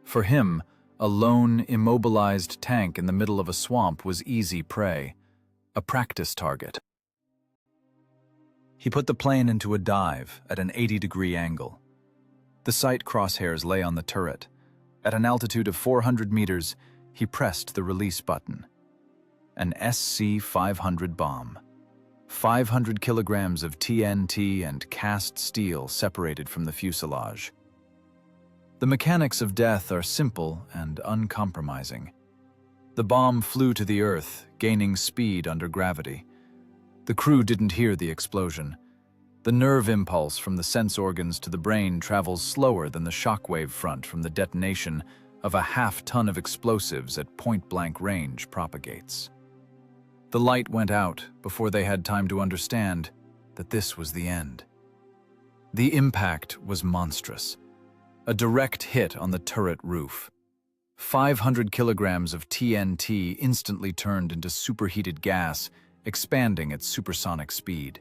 For him, a lone, immobilized tank in the middle of a swamp was easy prey, a practice target. He put the plane into a dive at an 80-degree angle. The sight crosshairs lay on the turret. At an altitude of 400 meters, he pressed the release button. An SC-500 bomb. 500 kilograms of TNT and cast steel separated from the fuselage. The mechanics of death are simple and uncompromising. The bomb flew to the earth, gaining speed under gravity. The crew didn't hear the explosion. The nerve impulse from the sense organs to the brain travels slower than the shockwave front from the detonation of a half-ton of explosives at point-blank range propagates. The light went out before they had time to understand that this was the end. The impact was monstrous. A direct hit on the turret roof. 500 kilograms of TNT instantly turned into superheated gas, expanding at supersonic speed.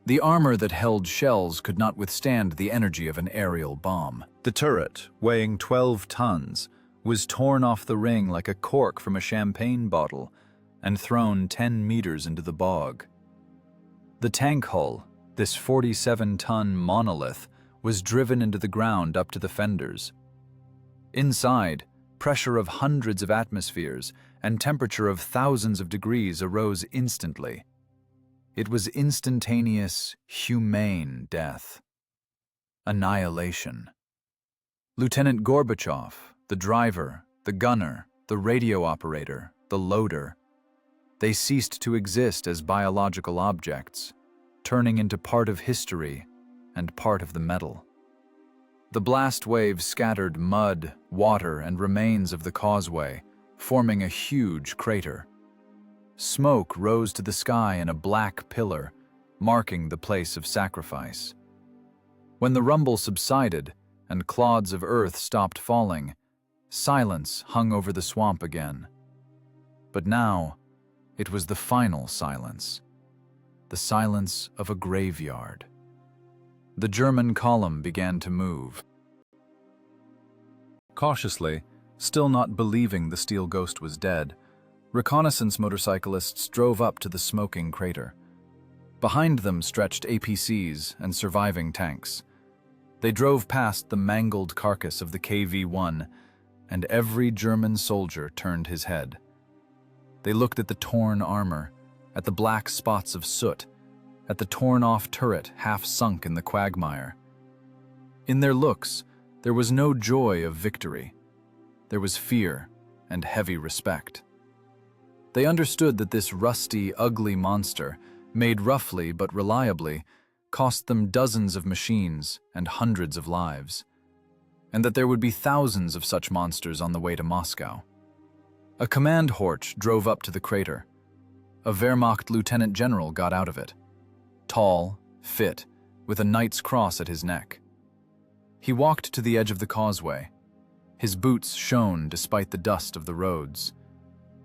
The armor that held shells could not withstand the energy of an aerial bomb. The turret, weighing 12 tons, was torn off the ring like a cork from a champagne bottle and thrown 10 meters into the bog. The tank hull, this 47-ton monolith, was driven into the ground up to the fenders. Inside, pressure of hundreds of atmospheres and temperature of thousands of degrees arose instantly. It was instantaneous, humane death. Annihilation. Lieutenant Gorbachev, the driver, the gunner, the radio operator, the loader, they ceased to exist as biological objects, turning into part of history and part of the metal. The blast wave scattered mud, water, and remains of the causeway, forming a huge crater. Smoke rose to the sky in a black pillar, marking the place of sacrifice. When the rumble subsided and clods of earth stopped falling, silence hung over the swamp again. But now, it was the final silence, the silence of a graveyard. The German column began to move. Cautiously, still not believing the steel ghost was dead, reconnaissance motorcyclists drove up to the smoking crater. Behind them stretched APCs and surviving tanks. They drove past the mangled carcass of the KV-1, and every German soldier turned his head. They looked at the torn armor, at the black spots of soot, at the torn-off turret half sunk in the quagmire. In their looks, there was no joy of victory. There was fear and heavy respect. They understood that this rusty, ugly monster, made roughly but reliably, cost them dozens of machines and hundreds of lives, and that there would be thousands of such monsters on the way to Moscow. A command horch drove up to the crater. A Wehrmacht lieutenant general got out of it. Tall, fit, with a Knight's Cross at his neck. He walked to the edge of the causeway. His boots shone despite the dust of the roads.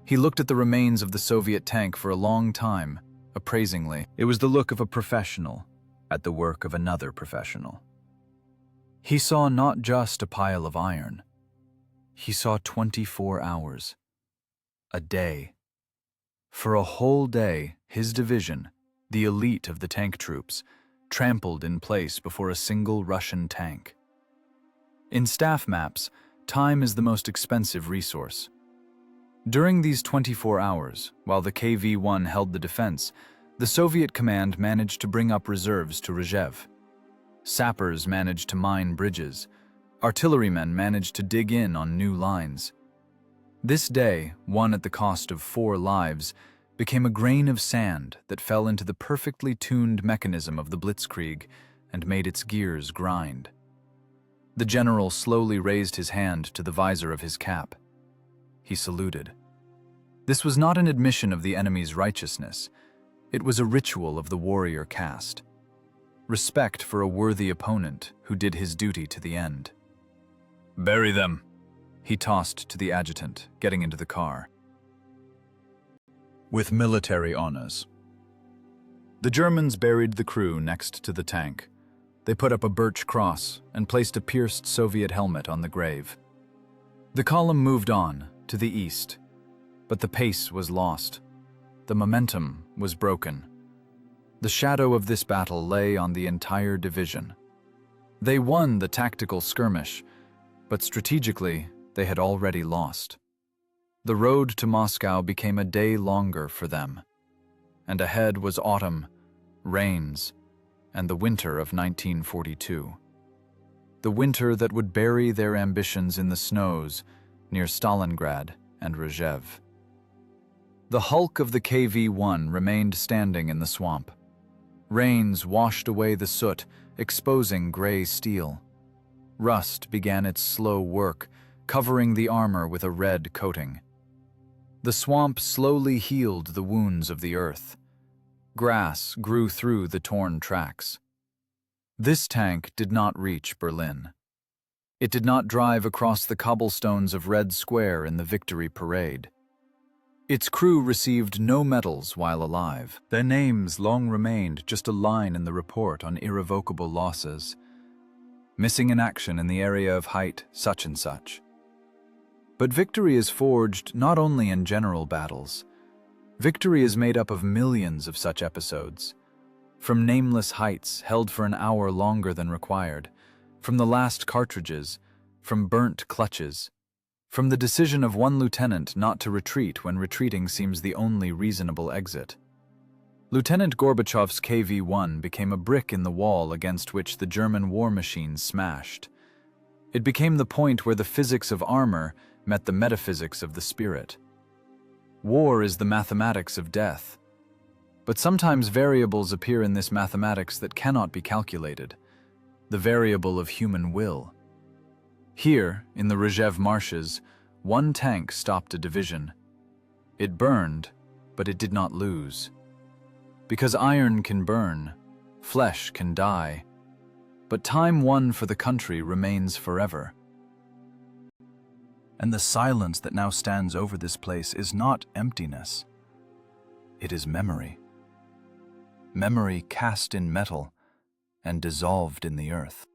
He looked at the remains of the Soviet tank for a long time, appraisingly. It was the look of a professional at the work of another professional. He saw not just a pile of iron. He saw 24 hours. A day. For a whole day, his division, the elite of the tank troops, trampled in place before a single Russian tank. In staff maps, time is the most expensive resource. During these 24 hours, while the KV-1 held the defense, the Soviet command managed to bring up reserves to Rzhev. Sappers managed to mine bridges. Artillerymen managed to dig in on new lines. This day, won at the cost of 4 lives, became a grain of sand that fell into the perfectly tuned mechanism of the blitzkrieg and made its gears grind. The general slowly raised his hand to the visor of his cap. He saluted. This was not an admission of the enemy's righteousness. It was a ritual of the warrior caste. Respect for a worthy opponent who did his duty to the end. "Bury them," he tossed to the adjutant, getting into the car. "With military honors." The Germans buried the crew next to the tank. They put up a birch cross and placed a pierced Soviet helmet on the grave. The column moved on to the east, but the pace was lost. The momentum was broken. The shadow of this battle lay on the entire division. They won the tactical skirmish, but strategically, they had already lost. The road to Moscow became a day longer for them, and ahead was autumn, rains, and the winter of 1942. The winter that would bury their ambitions in the snows near Stalingrad and Rzhev. The hulk of the KV-1 remained standing in the swamp. Rains washed away the soot, exposing gray steel. Rust began its slow work, covering the armor with a red coating. The swamp slowly healed the wounds of the earth. Grass grew through the torn tracks. This tank did not reach Berlin. It did not drive across the cobblestones of Red Square in the Victory Parade. Its crew received no medals while alive. Their names long remained just a line in the report on irrevocable losses. Missing in action in the area of height such and such. But victory is forged not only in general battles. Victory is made up of millions of such episodes. From nameless heights held for an hour longer than required, from the last cartridges, from burnt clutches, from the decision of one lieutenant not to retreat when retreating seems the only reasonable exit. Lieutenant Gorbachev's KV-1 became a brick in the wall against which the German war machine smashed. It became the point where the physics of armor met the metaphysics of the spirit. War is the mathematics of death. But sometimes variables appear in this mathematics that cannot be calculated. The variable of human will. Here, in the Rzhev marshes, one tank stopped a division. It burned, but it did not lose. Because iron can burn, flesh can die, but time won for the country remains forever. And the silence that now stands over this place is not emptiness. It is memory. Memory cast in metal and dissolved in the earth.